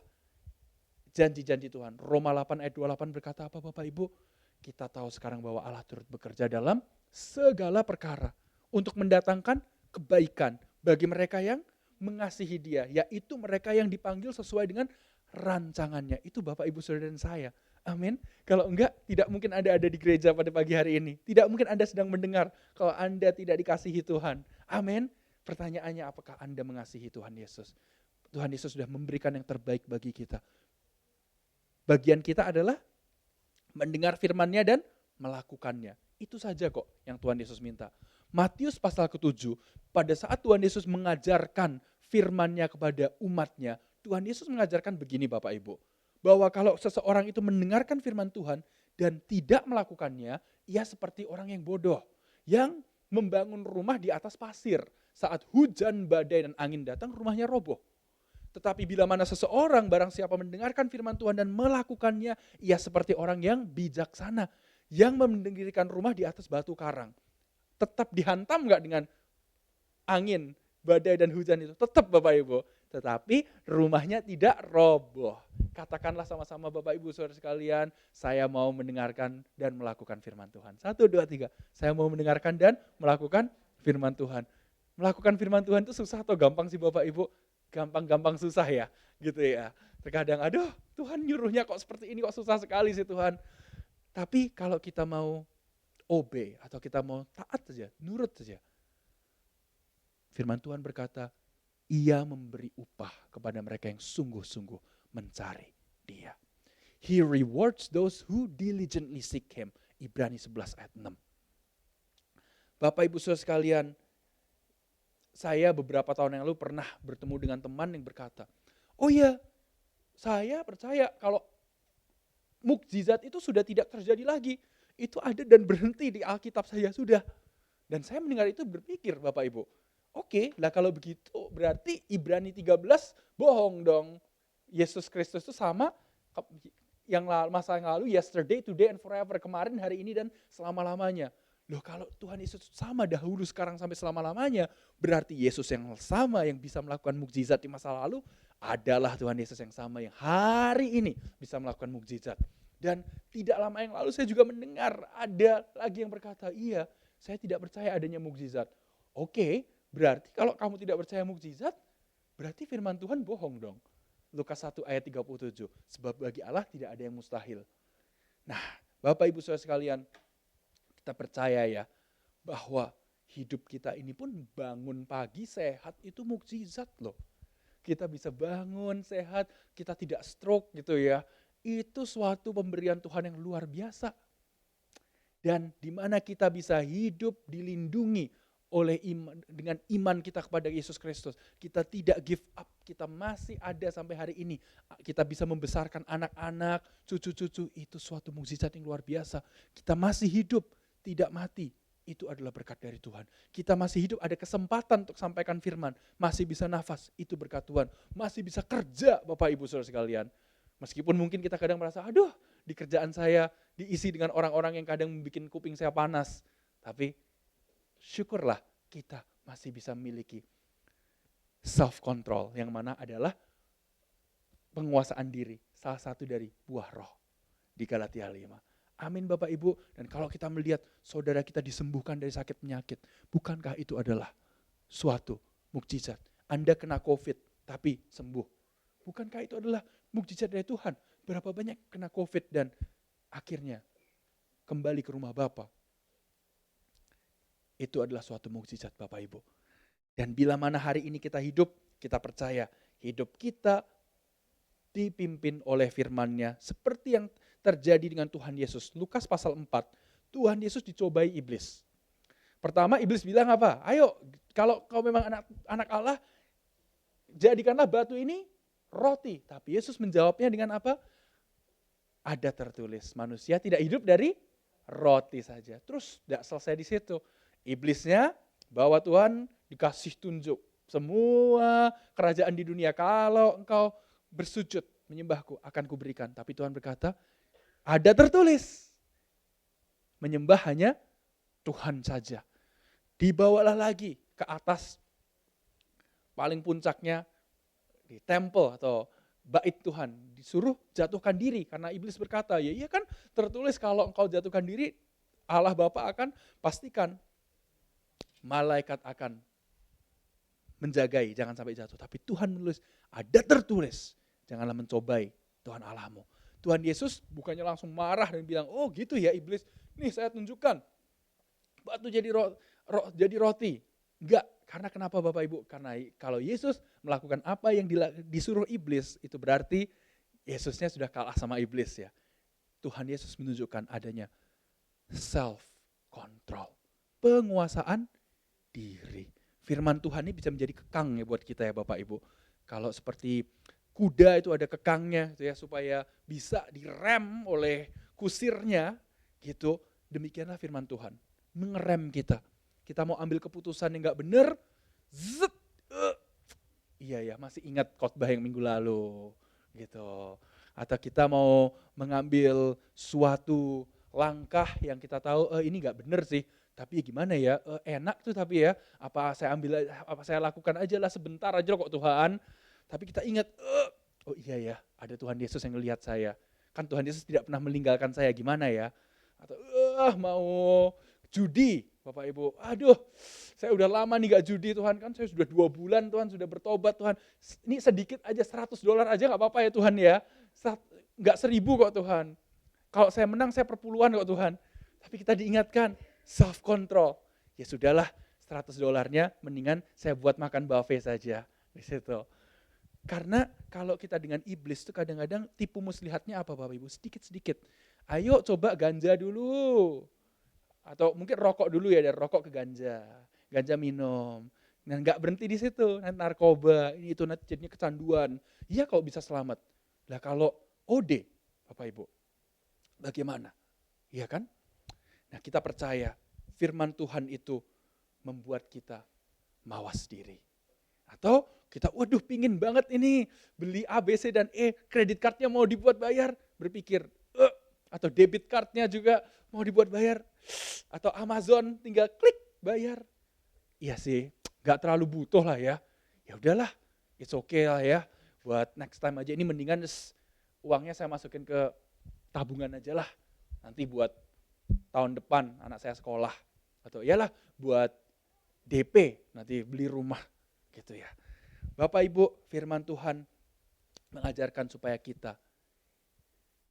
janji-janji Tuhan. Roma 8 ayat 28 berkata apa Bapak Ibu? Kita tahu sekarang bahwa Allah turut bekerja dalam segala perkara untuk mendatangkan kebaikan bagi mereka yang mengasihi Dia, yaitu mereka yang dipanggil sesuai dengan rancangannya. Itu Bapak Ibu Saudara dan saya. Amin. Kalau enggak, tidak mungkin Anda ada di gereja pada pagi hari ini. Tidak mungkin Anda sedang mendengar kalau Anda tidak dikasihi Tuhan. Amin. Pertanyaannya, apakah Anda mengasihi Tuhan Yesus? Tuhan Yesus sudah memberikan yang terbaik bagi kita. Bagian kita adalah mendengar firman-Nya dan melakukannya. Itu saja kok yang Tuhan Yesus minta. Matius pasal ke-7, pada saat Tuhan Yesus mengajarkan firman-Nya kepada umat-Nya, Tuhan Yesus mengajarkan begini Bapak Ibu, bahwa kalau seseorang itu mendengarkan firman Tuhan dan tidak melakukannya, ia seperti orang yang bodoh, yang membangun rumah di atas pasir. Saat hujan, badai, dan angin datang, rumahnya roboh. Tetapi bila mana seseorang barang siapa mendengarkan firman Tuhan dan melakukannya, ia seperti orang yang bijaksana, yang mendirikan rumah di atas batu karang. Tetap dihantam gak dengan angin, badai, dan hujan itu? Tetap Bapak Ibu. Tetapi rumahnya tidak roboh. Katakanlah sama-sama Bapak Ibu Saudara sekalian, saya mau mendengarkan dan melakukan firman Tuhan. 1, 2, 3. Saya mau mendengarkan dan melakukan firman Tuhan. Melakukan firman Tuhan itu susah atau gampang sih Bapak Ibu? Gampang-gampang susah ya, gitu ya. Terkadang aduh Tuhan nyuruhnya kok seperti ini, kok susah sekali sih Tuhan. Tapi kalau kita mau obey atau kita mau taat saja, nurut saja. Firman Tuhan berkata, Ia memberi upah kepada mereka yang sungguh-sungguh mencari Dia. He rewards those who diligently seek Him. Ibrani 11 ayat 6. Bapak Ibu Saudara sekalian, saya beberapa tahun yang lalu pernah bertemu dengan teman yang berkata, oh iya, saya percaya kalau mukjizat itu sudah tidak terjadi lagi. Itu ada dan berhenti di Alkitab saya sudah. Dan saya mendengar itu berpikir Bapak Ibu, oke, lah kalau begitu berarti Ibrani 13 bohong dong. Yesus Kristus itu sama yang masa yang lalu, yesterday, today, and forever. Kemarin, hari ini, dan selama-lamanya. Loh kalau Tuhan Yesus sama dahulu, sekarang, sampai selama-lamanya, berarti Yesus yang sama yang bisa melakukan mukjizat di masa lalu adalah Tuhan Yesus yang sama yang hari ini bisa melakukan mukjizat. Dan tidak lama yang lalu saya juga mendengar ada lagi yang berkata, iya, saya tidak percaya adanya mukjizat. Oke, berarti kalau kamu tidak percaya mukjizat, berarti firman Tuhan bohong dong. Lukas 1 ayat 37, sebab bagi Allah tidak ada yang mustahil. Nah, Bapak Ibu Saudara sekalian, kita percaya ya bahwa hidup kita ini pun bangun pagi sehat itu mukjizat loh. Kita bisa bangun sehat, kita tidak stroke gitu ya. Itu suatu pemberian Tuhan yang luar biasa. Dan di mana kita bisa hidup dilindungi oleh iman, dengan iman kita kepada Yesus Kristus. Kita tidak give up, kita masih ada sampai hari ini. Kita bisa membesarkan anak-anak, cucu-cucu, itu suatu mukjizat yang luar biasa. Kita masih hidup, tidak mati. Itu adalah berkat dari Tuhan. Kita masih hidup, ada kesempatan untuk sampaikan firman. Masih bisa nafas, itu berkat Tuhan. Masih bisa kerja, Bapak Ibu Saudara sekalian. Meskipun mungkin kita kadang merasa, aduh, di kerjaan saya diisi dengan orang-orang yang kadang membuat kuping saya panas. Tapi syukurlah kita masih bisa memiliki self-control, yang mana adalah penguasaan diri, salah satu dari buah roh di Galatia 5. Amin Bapak Ibu. Dan kalau kita melihat saudara kita disembuhkan dari sakit penyakit, bukankah itu adalah suatu mukjizat? Anda kena COVID tapi sembuh. Bukankah itu adalah mukjizat dari Tuhan? Berapa banyak kena COVID dan akhirnya kembali ke rumah Bapa. Itu adalah suatu mukjizat Bapak Ibu. Dan bila mana hari ini kita hidup, kita percaya hidup kita dipimpin oleh firman-Nya seperti yang terjadi dengan Tuhan Yesus. Lukas pasal 4, Tuhan Yesus dicobai iblis. Pertama iblis bilang apa? Ayo, kalau kau memang anak Allah, jadikanlah batu ini roti. Tapi Yesus menjawabnya dengan apa? Ada tertulis, manusia tidak hidup dari roti saja. Terus tidak selesai di situ. Iblisnya bawa Tuhan dikasih tunjuk. Semua kerajaan di dunia kalau engkau bersujud menyembahku akan kuberikan. Tapi Tuhan berkata, ada tertulis. Menyembah hanya Tuhan saja. Dibawalah lagi ke atas paling puncaknya di temple atau bait Tuhan. Disuruh jatuhkan diri karena iblis berkata, ya iya kan tertulis kalau engkau jatuhkan diri Allah Bapa akan pastikan malaikat akan menjagai jangan sampai jatuh. Tapi Tuhan menulis, ada tertulis, janganlah mencobai Tuhan Allahmu. Tuhan Yesus bukannya langsung marah dan bilang, oh gitu ya iblis, nih saya tunjukkan batu jadi roti. Enggak, karena kenapa Bapak Ibu? Karena kalau Yesus melakukan apa yang disuruh iblis, itu berarti Yesusnya sudah kalah sama iblis ya. Tuhan Yesus menunjukkan adanya self-control, penguasaan diri. Firman Tuhan ini bisa menjadi kekang ya buat kita ya Bapak Ibu. Kalau seperti kuda itu ada kekangnya gitu ya, supaya bisa direm oleh kusirnya gitu. Demikianlah firman Tuhan, mengerem kita. Kita mau ambil keputusan yang gak benar, iya ya masih ingat khotbah yang minggu lalu gitu. Atau kita mau mengambil suatu langkah yang kita tahu ini gak benar sih, tapi gimana ya, enak tuh tapi ya, apa saya lakukan aja lah sebentar aja kok Tuhan. Tapi kita ingat, oh iya ya, ada Tuhan Yesus yang melihat saya. Kan Tuhan Yesus tidak pernah meninggalkan saya, gimana ya? Atau mau judi, Bapak Ibu, aduh saya udah lama nih gak judi Tuhan, kan saya sudah 2 bulan Tuhan, sudah bertobat Tuhan. Ini sedikit aja, $100 aja gak apa-apa ya Tuhan ya, gak 1.000 kok Tuhan. Kalau saya menang saya perpuluhan kok Tuhan. Tapi kita diingatkan, self-control. Ya sudahlah, $100-nya mendingan saya buat makan buffet saja. Di situ. Karena kalau kita dengan iblis itu kadang-kadang tipu muslihatnya apa Bapak Ibu? Sedikit-sedikit. Ayo coba ganja dulu. Atau mungkin rokok dulu ya, dari rokok ke ganja. Ganja minum. Nah nggak berhenti di situ, nanti narkoba, ini itu nanti jadinya kecanduan. Iya kalau bisa selamat. Lah kalau OD, Bapak Ibu, bagaimana? Iya kan? Nah kita percaya firman Tuhan itu membuat kita mawas diri. Atau kita waduh pingin banget ini beli A, B, C, dan E, kredit cardnya mau dibuat bayar, berpikir atau debit cardnya juga mau dibuat bayar, atau Amazon tinggal klik bayar. Iya sih, gak terlalu butuh lah ya. Ya udahlah, it's okay lah ya. buat next time aja, ini mendingan uangnya saya masukin ke tabungan aja lah, nanti buat tahun depan anak saya sekolah, atau iyalah buat DP, nanti beli rumah gitu ya. Bapak Ibu, firman Tuhan mengajarkan supaya kita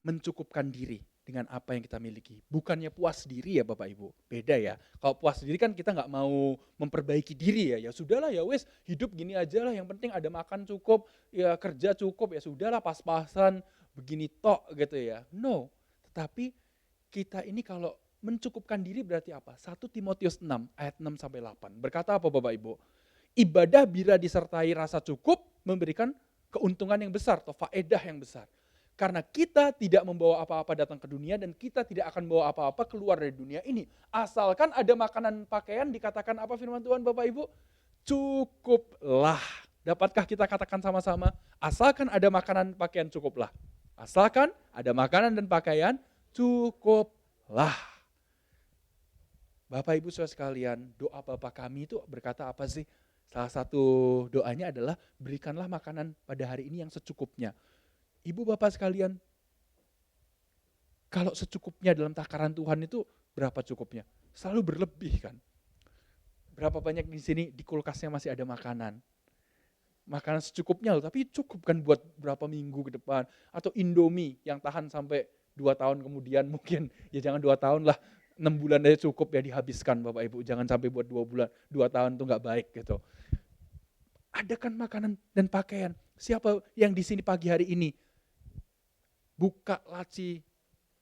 mencukupkan diri dengan apa yang kita miliki. Bukannya puas diri ya Bapak Ibu, beda ya. Kalau puas diri kan kita nggak mau memperbaiki diri ya. Ya sudahlah ya wes, hidup gini aja lah, yang penting ada makan cukup, ya kerja cukup, ya sudahlah pas-pasan begini tok gitu ya. No, tetapi kita ini kalau mencukupkan diri berarti apa? 1 Timotius 6 ayat 6 sampai 8. Berkata apa Bapak Ibu? Ibadah bila disertai rasa cukup memberikan keuntungan yang besar atau faedah yang besar. Karena kita tidak membawa apa-apa datang ke dunia dan kita tidak akan bawa apa-apa keluar dari dunia ini. Asalkan ada makanan pakaian, dikatakan apa firman Tuhan Bapak Ibu? Cukuplah. Dapatkah kita katakan sama-sama? Asalkan ada makanan pakaian cukuplah. Asalkan ada makanan dan pakaian cukuplah. Bapak Ibu saudara sekalian, doa Bapa kami itu berkata apa sih? Salah satu doanya adalah berikanlah makanan pada hari ini yang secukupnya. Ibu bapak sekalian, kalau secukupnya dalam takaran Tuhan itu berapa cukupnya? Selalu berlebih kan. Berapa banyak di sini di kulkasnya masih ada makanan. Makanan secukupnya loh, tapi cukup kan buat berapa minggu ke depan. Atau Indomie yang tahan sampai 2 tahun kemudian mungkin. Ya jangan 2 tahun lah, 6 bulan aja cukup ya dihabiskan Bapak Ibu. Jangan sampai buat 2 bulan, 2 tahun itu gak baik gitu. Ada kan makanan dan pakaian. Siapa yang di sini pagi hari ini buka laci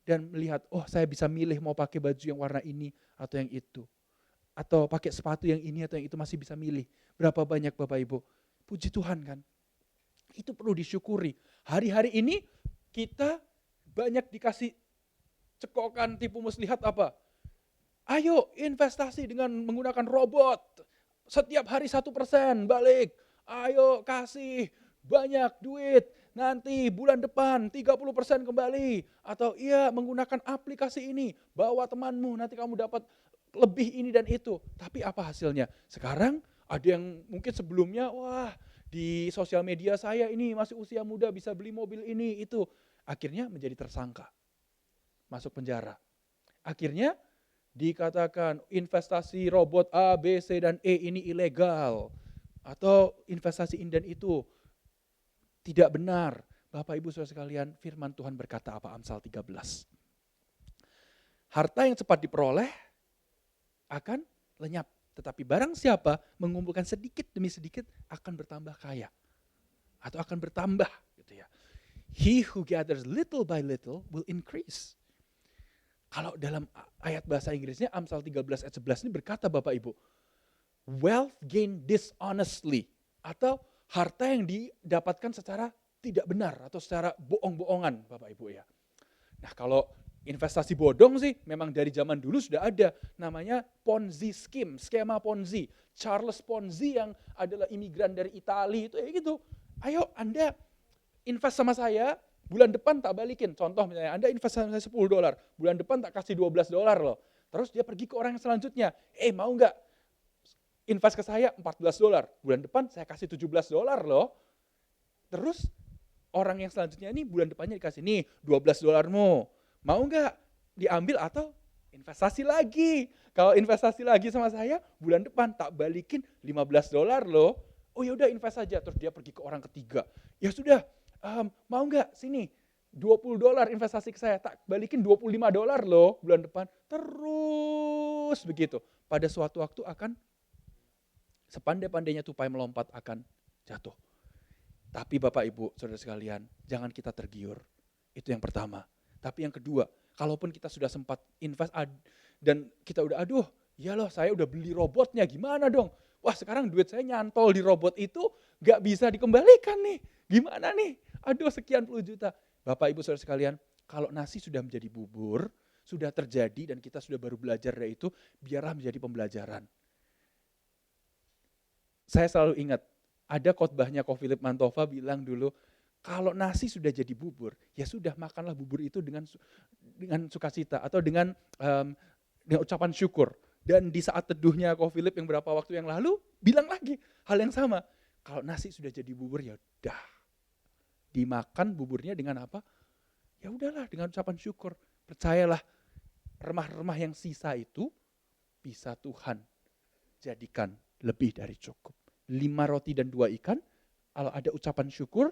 dan melihat, oh saya bisa milih mau pakai baju yang warna ini atau yang itu. Atau pakai sepatu yang ini atau yang itu, masih bisa milih. Berapa banyak Bapak Ibu? Puji Tuhan kan. Itu perlu disyukuri. Hari-hari ini kita banyak dikasih cekokan tipu muslihat apa? Ayo investasi dengan menggunakan robot. Setiap hari 1% balik. Ayo kasih banyak duit. Nanti bulan depan 30% kembali. Atau iya menggunakan aplikasi ini. Bawa temanmu, nanti kamu dapat lebih ini dan itu. Tapi apa hasilnya? Sekarang ada yang mungkin sebelumnya, wah di sosial media saya ini masih usia muda bisa beli mobil ini, itu. Akhirnya menjadi tersangka. Masuk penjara. Akhirnya dikatakan investasi robot A, B, C, dan E ini ilegal. Atau investasi ini dan itu tidak benar. Bapak Ibu saudara sekalian, firman Tuhan berkata apa? Amsal 13. Harta yang cepat diperoleh akan lenyap. Tetapi barang siapa mengumpulkan sedikit demi sedikit akan bertambah kaya. Atau akan bertambah gitu ya. He who gathers little by little will increase. Kalau dalam ayat bahasa Inggrisnya Amsal 13 ayat 11 ini berkata Bapak Ibu, wealth gained dishonestly, atau harta yang didapatkan secara tidak benar atau secara bohong-bohongan Bapak Ibu ya. Nah kalau investasi bodong sih memang dari zaman dulu sudah ada, namanya Ponzi scheme, skema Ponzi. Charles Ponzi yang adalah imigran dari Italia itu ya gitu. Ayo Anda invest sama saya, bulan depan tak balikin. Contoh misalnya Anda invest sama saya $10, bulan depan tak kasih $12 loh. Terus dia pergi ke orang yang selanjutnya, mau nggak invest ke saya $14, bulan depan saya kasih $17 loh. Terus orang yang selanjutnya ini bulan depannya dikasih nih $12mu. Mau nggak diambil atau investasi lagi? Kalau investasi lagi sama saya, bulan depan tak balikin $15 loh. Oh ya udah invest saja. Terus dia pergi ke orang ketiga. Ya sudah, mau nggak sini $20 investasi ke saya, tak balikin $25 loh bulan depan. Terus begitu. Pada suatu waktu akan sepandai-pandainya tupai melompat akan jatuh. Tapi Bapak Ibu, saudara sekalian, jangan kita tergiur. Itu yang pertama. Tapi yang kedua, kalaupun kita sudah sempat invest dan kita udah ya loh saya udah beli robotnya, gimana dong? Wah sekarang duit saya nyantol di robot itu gak bisa dikembalikan nih. Gimana nih? Sekian puluh juta. Bapak Ibu saudara sekalian, kalau nasi sudah menjadi bubur, sudah terjadi dan kita sudah baru belajar dari itu, biarlah menjadi pembelajaran. Saya selalu ingat, ada khotbahnya Ko Philip Mantova bilang dulu, kalau nasi sudah jadi bubur, ya sudah makanlah bubur itu dengan sukacita atau dengan ucapan syukur. Dan di saat teduhnya Ko Philip yang beberapa waktu yang lalu, bilang lagi hal yang sama. Kalau nasi sudah jadi bubur, ya udah Dimakan buburnya dengan apa? Ya udahlah, dengan ucapan syukur. Percayalah, remah-remah yang sisa itu bisa Tuhan jadikan lebih dari cukup. 5 roti dan 2 ikan, kalau ada ucapan syukur,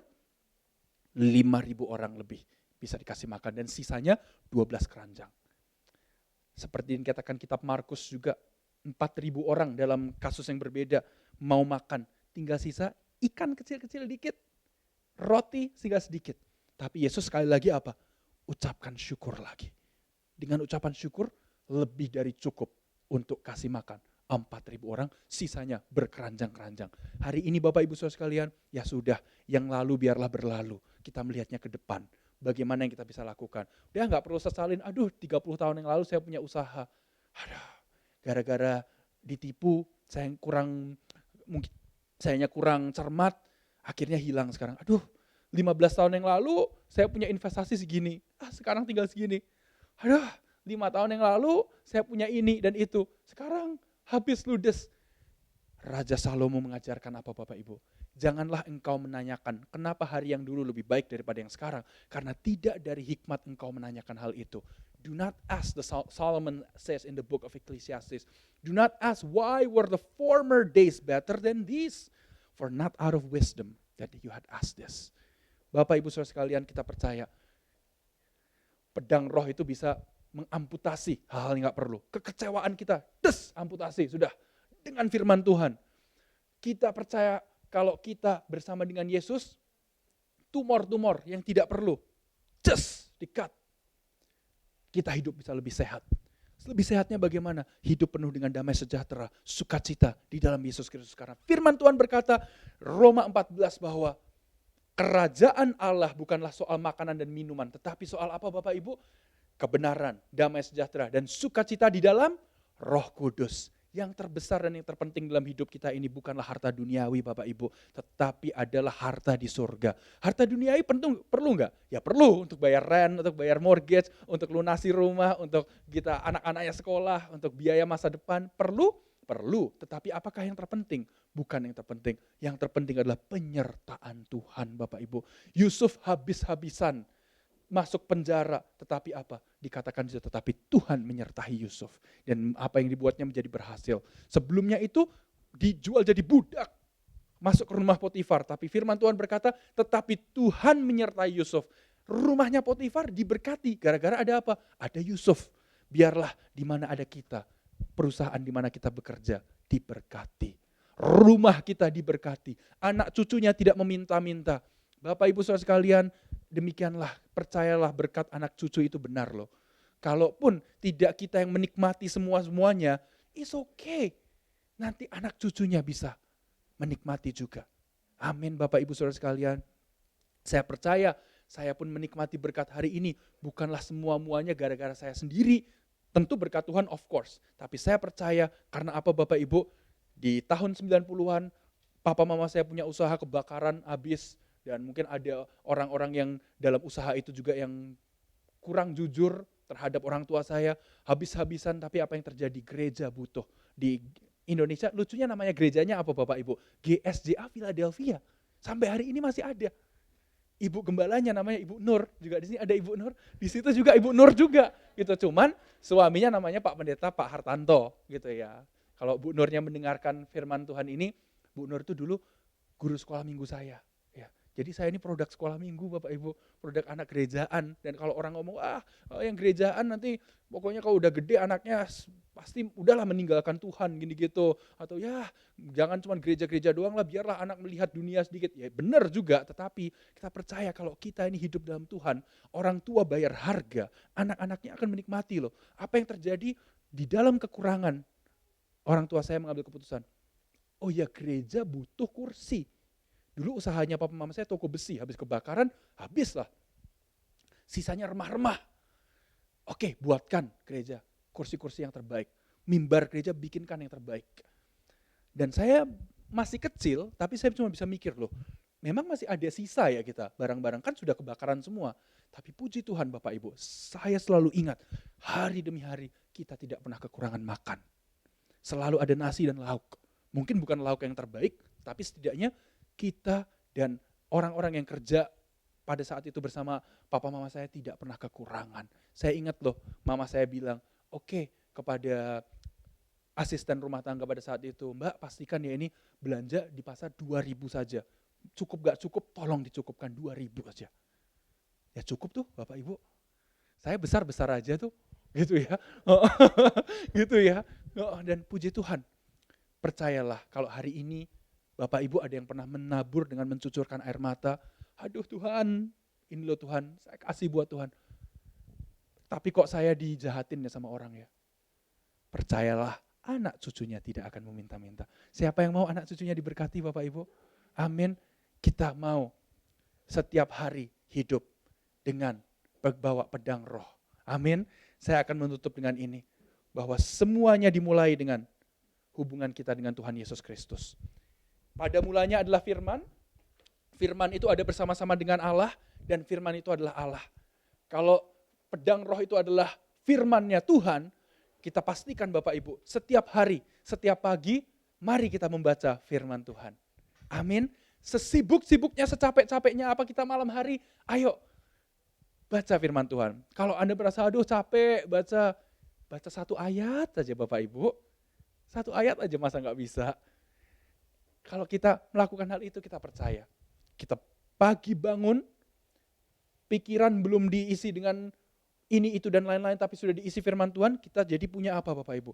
5.000 orang lebih bisa dikasih makan. Dan sisanya 12 keranjang. Seperti yang dikatakan kitab Markus juga, 4.000 orang dalam kasus yang berbeda mau makan. Tinggal sisa ikan kecil-kecil dikit, roti tinggal sedikit. Tapi Yesus sekali lagi apa? Ucapkan syukur lagi. Dengan ucapan syukur lebih dari cukup untuk kasih makan 4.000 orang, sisanya berkeranjang-keranjang. Hari ini Bapak Ibu Saudara sekalian, ya sudah, yang lalu biarlah berlalu. Kita melihatnya ke depan. Bagaimana yang kita bisa lakukan? Udah nggak perlu sesalin, aduh 30 tahun yang lalu saya punya usaha. Aduh, gara-gara ditipu, mungkin sayanya kurang cermat, akhirnya hilang sekarang. Aduh, 15 tahun yang lalu saya punya investasi segini, sekarang tinggal segini. Aduh, 5 tahun yang lalu saya punya ini dan itu, sekarang habis ludes. Raja Salomo mengajarkan apa Bapak Ibu? Janganlah engkau menanyakan kenapa hari yang dulu lebih baik daripada yang sekarang. Karena tidak dari hikmat engkau menanyakan hal itu. Do not ask, Solomon says in the book of Ecclesiastes, do not ask why were the former days better than these. For not out of wisdom that you had asked this. Bapak Ibu Saudara sekalian, kita percaya pedang roh itu bisa mengamputasi hal-hal yang gak perlu. Kekecewaan kita, amputasi, sudah. Dengan firman Tuhan. Kita percaya kalau kita bersama dengan Yesus, tumor-tumor yang tidak perlu, di-cut. Kita hidup bisa lebih sehat. Lebih sehatnya bagaimana? Hidup penuh dengan damai sejahtera, sukacita di dalam Yesus Kristus. Karena firman Tuhan berkata, Roma 14 bahwa kerajaan Allah bukanlah soal makanan dan minuman, tetapi soal apa Bapak Ibu? Kebenaran, damai sejahtera, dan sukacita di dalam Roh Kudus. Yang terbesar dan yang terpenting dalam hidup kita ini bukanlah harta duniawi Bapak Ibu, tetapi adalah harta di surga. Harta duniawi perlu nggak? Ya perlu untuk bayar rent, untuk bayar mortgage, untuk lunasi rumah, untuk kita anak-anaknya sekolah, untuk biaya masa depan. Perlu? Perlu. Tetapi apakah yang terpenting? Bukan yang terpenting. Yang terpenting adalah penyertaan Tuhan Bapak Ibu. Yusuf habis-habisan masuk penjara, tetapi apa? Dikatakan juga, tetapi Tuhan menyertai Yusuf. Dan apa yang dibuatnya menjadi berhasil. Sebelumnya itu dijual jadi budak, masuk ke rumah Potifar. Tapi firman Tuhan berkata, tetapi Tuhan menyertai Yusuf. Rumahnya Potifar diberkati, gara-gara ada apa? Ada Yusuf. Biarlah di mana ada kita, perusahaan di mana kita bekerja, diberkati. Rumah kita diberkati. Anak cucunya tidak meminta-minta. Bapak Ibu Saudara sekalian, demikianlah, percayalah berkat anak cucu itu benar loh. Kalaupun tidak kita yang menikmati semua-semuanya, it's okay. Nanti anak cucunya bisa menikmati juga. Amin Bapak Ibu Saudara sekalian. Saya percaya, saya pun menikmati berkat hari ini. Bukanlah semua-muanya gara-gara saya sendiri. Tentu berkat Tuhan of course. Tapi saya percaya karena apa Bapak Ibu? Di tahun 90-an, papa mama saya punya usaha kebakaran habis. Dan mungkin ada orang-orang yang dalam usaha itu juga yang kurang jujur terhadap orang tua saya. Habis-habisan, tapi apa yang terjadi? Gereja butuh. Di Indonesia, lucunya namanya gerejanya apa Bapak Ibu? GSJA Philadelphia. Sampai hari ini masih ada. Ibu gembalanya namanya Ibu Nur. Juga di sini ada Ibu Nur. Di situ juga Ibu Nur juga. Gitu. Cuman suaminya namanya Pak Pendeta Pak Hartanto. Gitu ya. Kalau Bu Nurnya mendengarkan firman Tuhan ini, Bu Nur itu dulu guru sekolah minggu saya. Jadi saya ini produk sekolah minggu Bapak Ibu, produk anak gerejaan. Dan kalau orang ngomong, yang gerejaan nanti pokoknya kalau udah gede anaknya pasti udahlah meninggalkan Tuhan gini gitu. Atau ya jangan cuma gereja-gereja doang lah, biarlah anak melihat dunia sedikit. Ya benar juga, tetapi kita percaya kalau kita ini hidup dalam Tuhan, orang tua bayar harga, anak-anaknya akan menikmati loh. Apa yang terjadi di dalam kekurangan, orang tua saya mengambil keputusan, oh ya gereja butuh kursi. Dulu usahanya papa mama saya toko besi, habis kebakaran, habislah. Sisanya remah-remah. Oke, buatkan gereja, kursi-kursi yang terbaik. Mimbar gereja bikinkan yang terbaik. Dan saya masih kecil, tapi saya cuma bisa mikir loh, memang masih ada sisa ya kita, barang-barang kan sudah kebakaran semua. Tapi puji Tuhan Bapak Ibu, saya selalu ingat, hari demi hari kita tidak pernah kekurangan makan. Selalu ada nasi dan lauk. Mungkin bukan lauk yang terbaik, tapi setidaknya kita dan orang-orang yang kerja pada saat itu bersama papa mama saya tidak pernah kekurangan. Saya ingat loh, mama saya bilang, oke, kepada asisten rumah tangga pada saat itu, Mbak pastikan ya ini belanja di pasar 2.000 saja. Cukup gak cukup, tolong dicukupkan 2.000 aja. Ya cukup tuh Bapak Ibu. Saya besar-besar aja tuh, gitu ya. Gitu ya. Dan puji Tuhan, percayalah kalau hari ini Bapak Ibu ada yang pernah menabur dengan mencucurkan air mata, aduh Tuhan, ini loh Tuhan, saya kasih buat Tuhan. Tapi kok saya dijahatin ya sama orang ya. Percayalah, anak cucunya tidak akan meminta-minta. Siapa yang mau anak cucunya diberkati Bapak Ibu? Amin. Kita mau setiap hari hidup dengan berbawa pedang roh. Amin. Saya akan menutup dengan ini. Bahwa semuanya dimulai dengan hubungan kita dengan Tuhan Yesus Kristus. Pada mulanya adalah firman. Firman itu ada bersama-sama dengan Allah. Dan firman itu adalah Allah. Kalau pedang roh itu adalah firman-Nya Tuhan, kita pastikan Bapak Ibu, setiap hari, setiap pagi, mari kita membaca firman Tuhan. Amin. Sesibuk-sibuknya, secapek-capeknya apa kita malam hari, ayo baca firman Tuhan. Kalau Anda merasa, aduh capek, baca satu ayat aja Bapak Ibu. Satu ayat aja masa nggak bisa. Kalau kita melakukan hal itu, kita percaya. Kita pagi bangun, pikiran belum diisi dengan ini, itu, dan lain-lain, tapi sudah diisi firman Tuhan, kita jadi punya apa Bapak Ibu?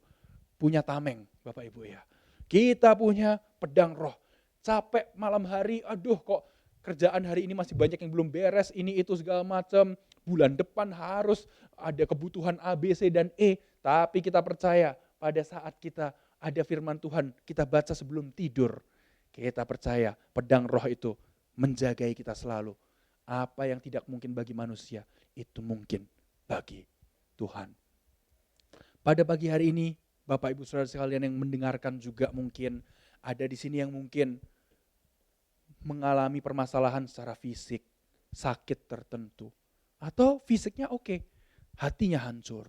Punya tameng Bapak Ibu ya. Kita punya pedang roh. Capek malam hari, aduh kok kerjaan hari ini masih banyak yang belum beres, ini itu segala macam. Bulan depan harus ada kebutuhan A, B, C, dan E. Tapi kita percaya pada saat kita ada firman Tuhan, kita baca sebelum tidur. Kita percaya pedang roh itu menjagai kita selalu. Apa yang tidak mungkin bagi manusia, itu mungkin bagi Tuhan. Pada pagi hari ini, Bapak Ibu Saudara sekalian yang mendengarkan juga mungkin ada di sini yang mungkin mengalami permasalahan secara fisik, sakit tertentu. Atau fisiknya oke, hatinya hancur.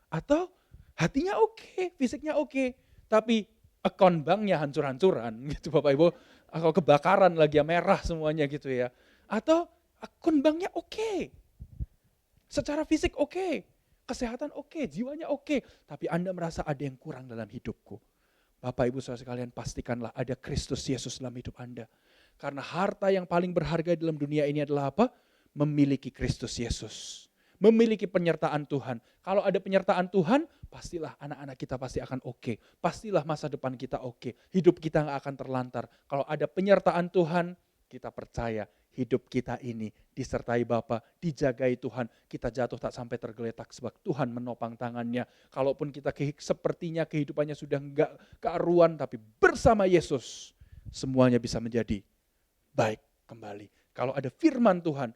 Atau hatinya oke, fisiknya oke, tapi akun banknya hancur-hancuran gitu Bapak Ibu. Atau kebakaran lagi ya, merah semuanya gitu ya. Atau akun banknya oke, secara fisik oke, kesehatan oke, jiwanya oke, tapi Anda merasa ada yang kurang dalam hidupku. Bapak Ibu Saudara sekalian, pastikanlah ada Kristus Yesus dalam hidup Anda. Karena harta yang paling berharga dalam dunia ini adalah apa? Memiliki Kristus Yesus. Memiliki penyertaan Tuhan. Kalau ada penyertaan Tuhan, pastilah anak-anak kita pasti akan oke. Pastilah masa depan kita oke. Hidup kita gak akan terlantar. Kalau ada penyertaan Tuhan, kita percaya hidup kita ini disertai Bapa, dijagai Tuhan. Kita jatuh tak sampai tergeletak sebab Tuhan menopang tangannya. Kalaupun kita sepertinya kehidupannya sudah enggak kearuan, tapi bersama Yesus semuanya bisa menjadi baik kembali. Kalau ada firman Tuhan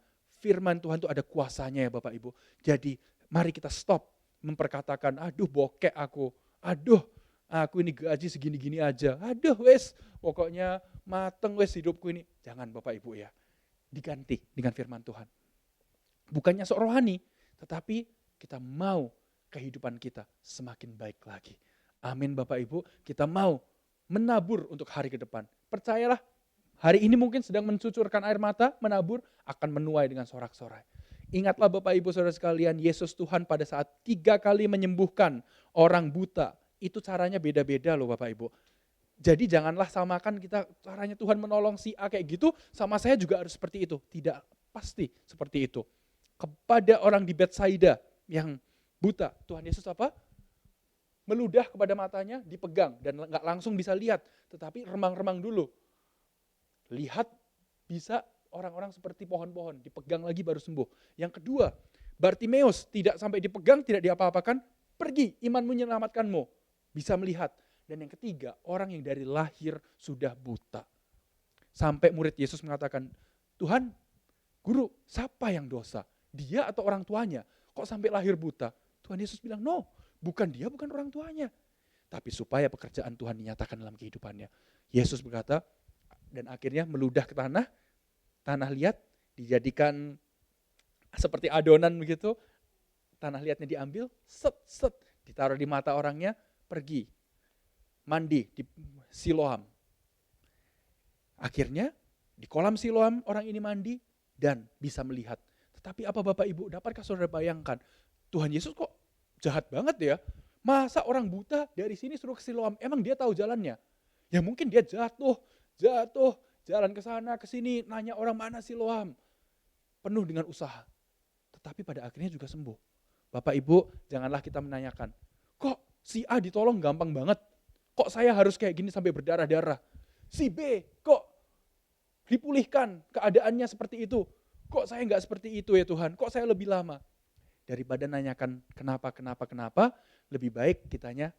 itu ada kuasanya ya Bapak Ibu. Jadi mari kita stop memperkatakan, aduh bokek aku, aduh aku ini gaji segini-gini aja, aduh wes pokoknya mateng wes hidupku ini. Jangan Bapak Ibu ya, diganti dengan firman Tuhan. Bukannya sok rohani, tetapi kita mau kehidupan kita semakin baik lagi. Amin Bapak Ibu, kita mau menabur untuk hari ke depan. Percayalah, hari ini mungkin sedang mencucurkan air mata, menabur, akan menuai dengan sorak-sorai. Ingatlah Bapak Ibu Saudara sekalian, Yesus Tuhan pada saat 3 kali menyembuhkan orang buta, itu caranya beda-beda loh Bapak Ibu. Jadi janganlah samakan kita caranya Tuhan menolong si A kayak gitu, sama saya juga harus seperti itu. Tidak pasti seperti itu. Kepada orang di Betsaida yang buta, Tuhan Yesus apa? Meludah kepada matanya, dipegang dan nggak langsung bisa lihat, tetapi remang-remang dulu. Lihat bisa orang-orang seperti pohon-pohon, dipegang lagi baru sembuh. Yang kedua, Bartimeus tidak sampai dipegang, tidak diapa-apakan, pergi, imanmu menyelamatkanmu, bisa melihat. Dan yang ketiga, orang yang dari lahir sudah buta. Sampai murid Yesus mengatakan, Tuhan, guru, siapa yang dosa? Dia atau orang tuanya? Kok sampai lahir buta? Tuhan Yesus bilang, no, bukan dia, bukan orang tuanya. Tapi supaya pekerjaan Tuhan dinyatakan dalam kehidupannya. Yesus berkata, dan akhirnya meludah ke tanah liat, dijadikan seperti adonan begitu, tanah liatnya diambil, set, ditaruh di mata orangnya, pergi, mandi di Siloam. Akhirnya di kolam Siloam orang ini mandi, dan bisa melihat. Tetapi apa Bapak Ibu, dapatkah saudara bayangkan, Tuhan Yesus kok jahat banget ya? Masa orang buta dari sini suruh ke Siloam, emang dia tahu jalannya? Ya mungkin dia jatuh, jalan ke sana ke sini, nanya orang mana Siloam. Penuh dengan usaha. Tetapi pada akhirnya juga sembuh. Bapak Ibu, janganlah kita menanyakan, kok si A ditolong gampang banget? Kok saya harus kayak gini sampai berdarah-darah? Si B kok dipulihkan keadaannya seperti itu? Kok saya nggak seperti itu ya Tuhan? Kok saya lebih lama? Daripada nanyakan kenapa, lebih baik kitanya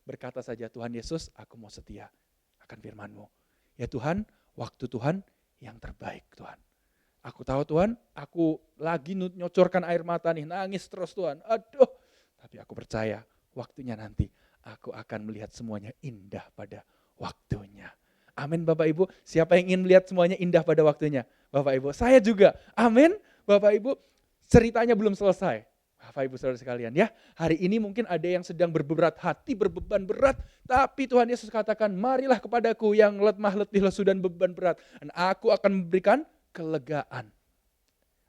berkata saja, Tuhan Yesus, aku mau setia akan firman-Mu. Ya Tuhan, waktu Tuhan yang terbaik Tuhan. Aku tahu Tuhan, aku lagi nyocorkan air mata nih, nangis terus Tuhan. Aduh, tapi aku percaya waktunya nanti aku akan melihat semuanya indah pada waktunya. Amin Bapak Ibu. Siapa yang ingin melihat semuanya indah pada waktunya? Bapak Ibu, saya juga. Amin. Bapak Ibu, ceritanya belum selesai. Bapak Ibu saudara sekalian ya. Hari ini mungkin ada yang sedang berberat hati, berbeban berat. Tapi Tuhan Yesus katakan, marilah kepadaku yang lemah letih lesu dan beban berat. Dan aku akan memberikan kelegaan.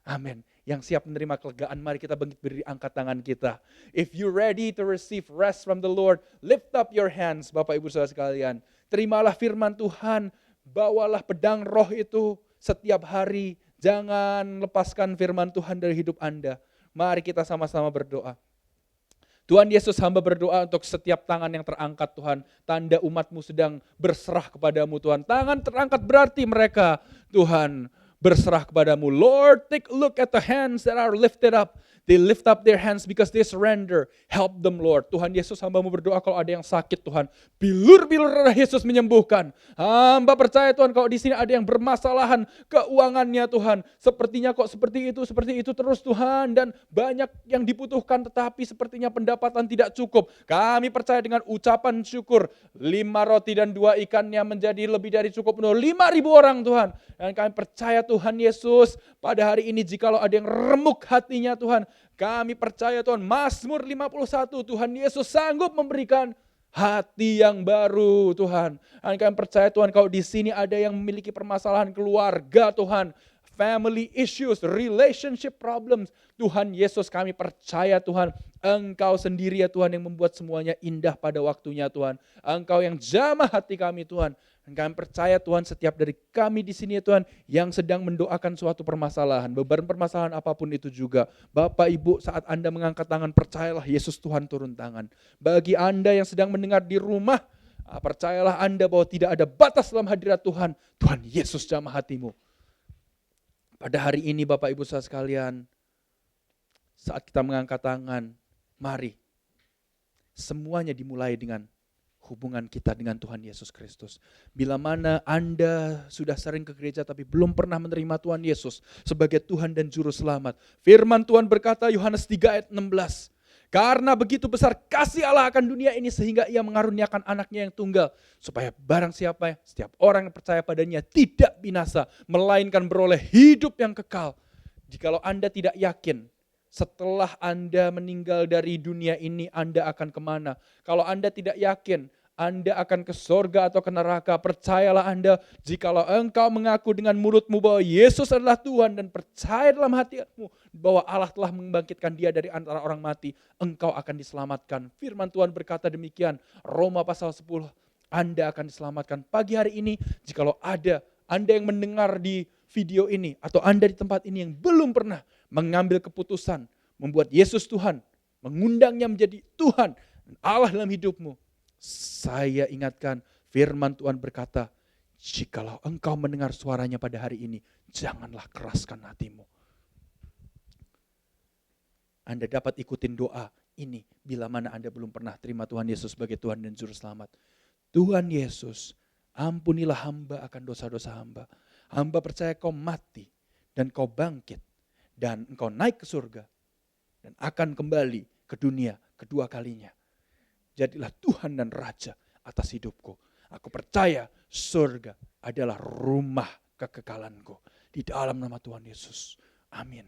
Amin. Yang siap menerima kelegaan, mari kita bangkit berdiri, angkat tangan kita. If you ready to receive rest from the Lord, lift up your hands, Bapak Ibu saudara sekalian. Terimalah firman Tuhan, bawalah pedang roh itu setiap hari. Jangan lepaskan firman Tuhan dari hidup Anda. Mari kita sama-sama berdoa. Tuhan Yesus, hamba berdoa untuk setiap tangan yang terangkat Tuhan. Tanda umat-Mu sedang berserah kepadamu Tuhan. Tangan terangkat berarti mereka Tuhan berserah kepadamu. Lord, take a look at the hands that are lifted up. They lift up their hands because they surrender. Help them Lord. Tuhan Yesus, hamba-Mu berdoa kalau ada yang sakit Tuhan. Bilur-bilur darah Yesus menyembuhkan. Hamba percaya Tuhan kalau di sini ada yang bermasalahan keuangannya Tuhan. Sepertinya kok seperti itu terus Tuhan. Dan banyak yang dibutuhkan tetapi sepertinya pendapatan tidak cukup. Kami percaya dengan ucapan syukur. 5 roti dan 2 ikannya menjadi lebih dari cukup penuh. 5.000 orang Tuhan. Dan kami percaya Tuhan Yesus pada hari ini jikalau ada yang remuk hatinya Tuhan. Kami percaya Tuhan, Mazmur 51, Tuhan Yesus sanggup memberikan hati yang baru Tuhan. Dan kami percaya Tuhan kalau di sini ada yang memiliki permasalahan keluarga Tuhan, family issues, relationship problems. Tuhan Yesus kami percaya Tuhan, Engkau sendiri ya Tuhan yang membuat semuanya indah pada waktunya Tuhan. Engkau yang jamah hati kami Tuhan. Dan kami percaya Tuhan setiap dari kami di sini ya Tuhan yang sedang mendoakan suatu permasalahan, beban permasalahan apapun itu juga. Bapak Ibu saat Anda mengangkat tangan percayalah Yesus Tuhan turun tangan. Bagi Anda yang sedang mendengar di rumah, percayalah Anda bahwa tidak ada batas dalam hadirat Tuhan. Tuhan Yesus jamah hatimu. Pada hari ini Bapak Ibu saudara sekalian, saat kita mengangkat tangan, mari semuanya dimulai dengan hubungan kita dengan Tuhan Yesus Kristus. Bila mana Anda sudah sering ke gereja tapi belum pernah menerima Tuhan Yesus sebagai Tuhan dan Juru Selamat. Firman Tuhan berkata Yohanes 3 ayat 16. Karena begitu besar kasih Allah akan dunia ini sehingga ia mengaruniakan anaknya yang tunggal. Supaya barang siapa, setiap orang yang percaya padanya tidak binasa. Melainkan beroleh hidup yang kekal. Jikalau Anda tidak yakin, setelah Anda meninggal dari dunia ini, Anda akan kemana? Kalau Anda tidak yakin, Anda akan ke sorga atau ke neraka. Percayalah Anda, jikalau engkau mengaku dengan mulutmu bahwa Yesus adalah Tuhan dan percaya dalam hatimu bahwa Allah telah membangkitkan dia dari antara orang mati, engkau akan diselamatkan. Firman Tuhan berkata demikian, Roma pasal 10, Anda akan diselamatkan. Pagi hari ini, jikalau ada Anda yang mendengar di video ini, atau Anda di tempat ini yang belum pernah mengambil keputusan, membuat Yesus Tuhan, mengundangnya menjadi Tuhan, Allah dalam hidupmu. Saya ingatkan firman Tuhan berkata, jikalau engkau mendengar suaranya pada hari ini, janganlah keraskan hatimu. Anda dapat ikutin doa ini bila mana Anda belum pernah terima Tuhan Yesus sebagai Tuhan dan Juru Selamat. Tuhan Yesus, ampunilah hamba akan dosa-dosa hamba. Hamba percaya kau mati dan kau bangkit dan engkau naik ke surga dan akan kembali ke dunia kedua kalinya. Jadilah Tuhan dan Raja atas hidupku. Aku percaya surga adalah rumah kekekalanku. Di dalam nama Tuhan Yesus. Amin.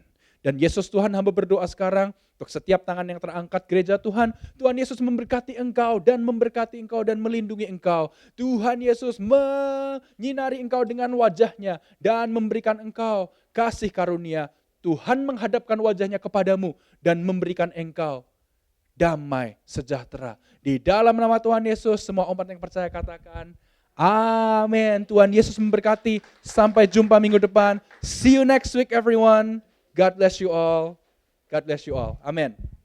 Dan Yesus Tuhan, hamba berdoa sekarang untuk setiap tangan yang terangkat gereja Tuhan. Tuhan Yesus memberkati engkau dan memberkati engkau dan melindungi engkau. Tuhan Yesus menyinari engkau dengan wajahnya dan memberikan engkau kasih karunia. Tuhan menghadapkan wajahnya kepadamu dan memberikan engkau damai sejahtera. Di dalam nama Tuhan Yesus, semua umat yang percaya katakan, amin. Tuhan Yesus memberkati. Sampai jumpa minggu depan. See you next week everyone. God bless you all. God bless you all. Amen.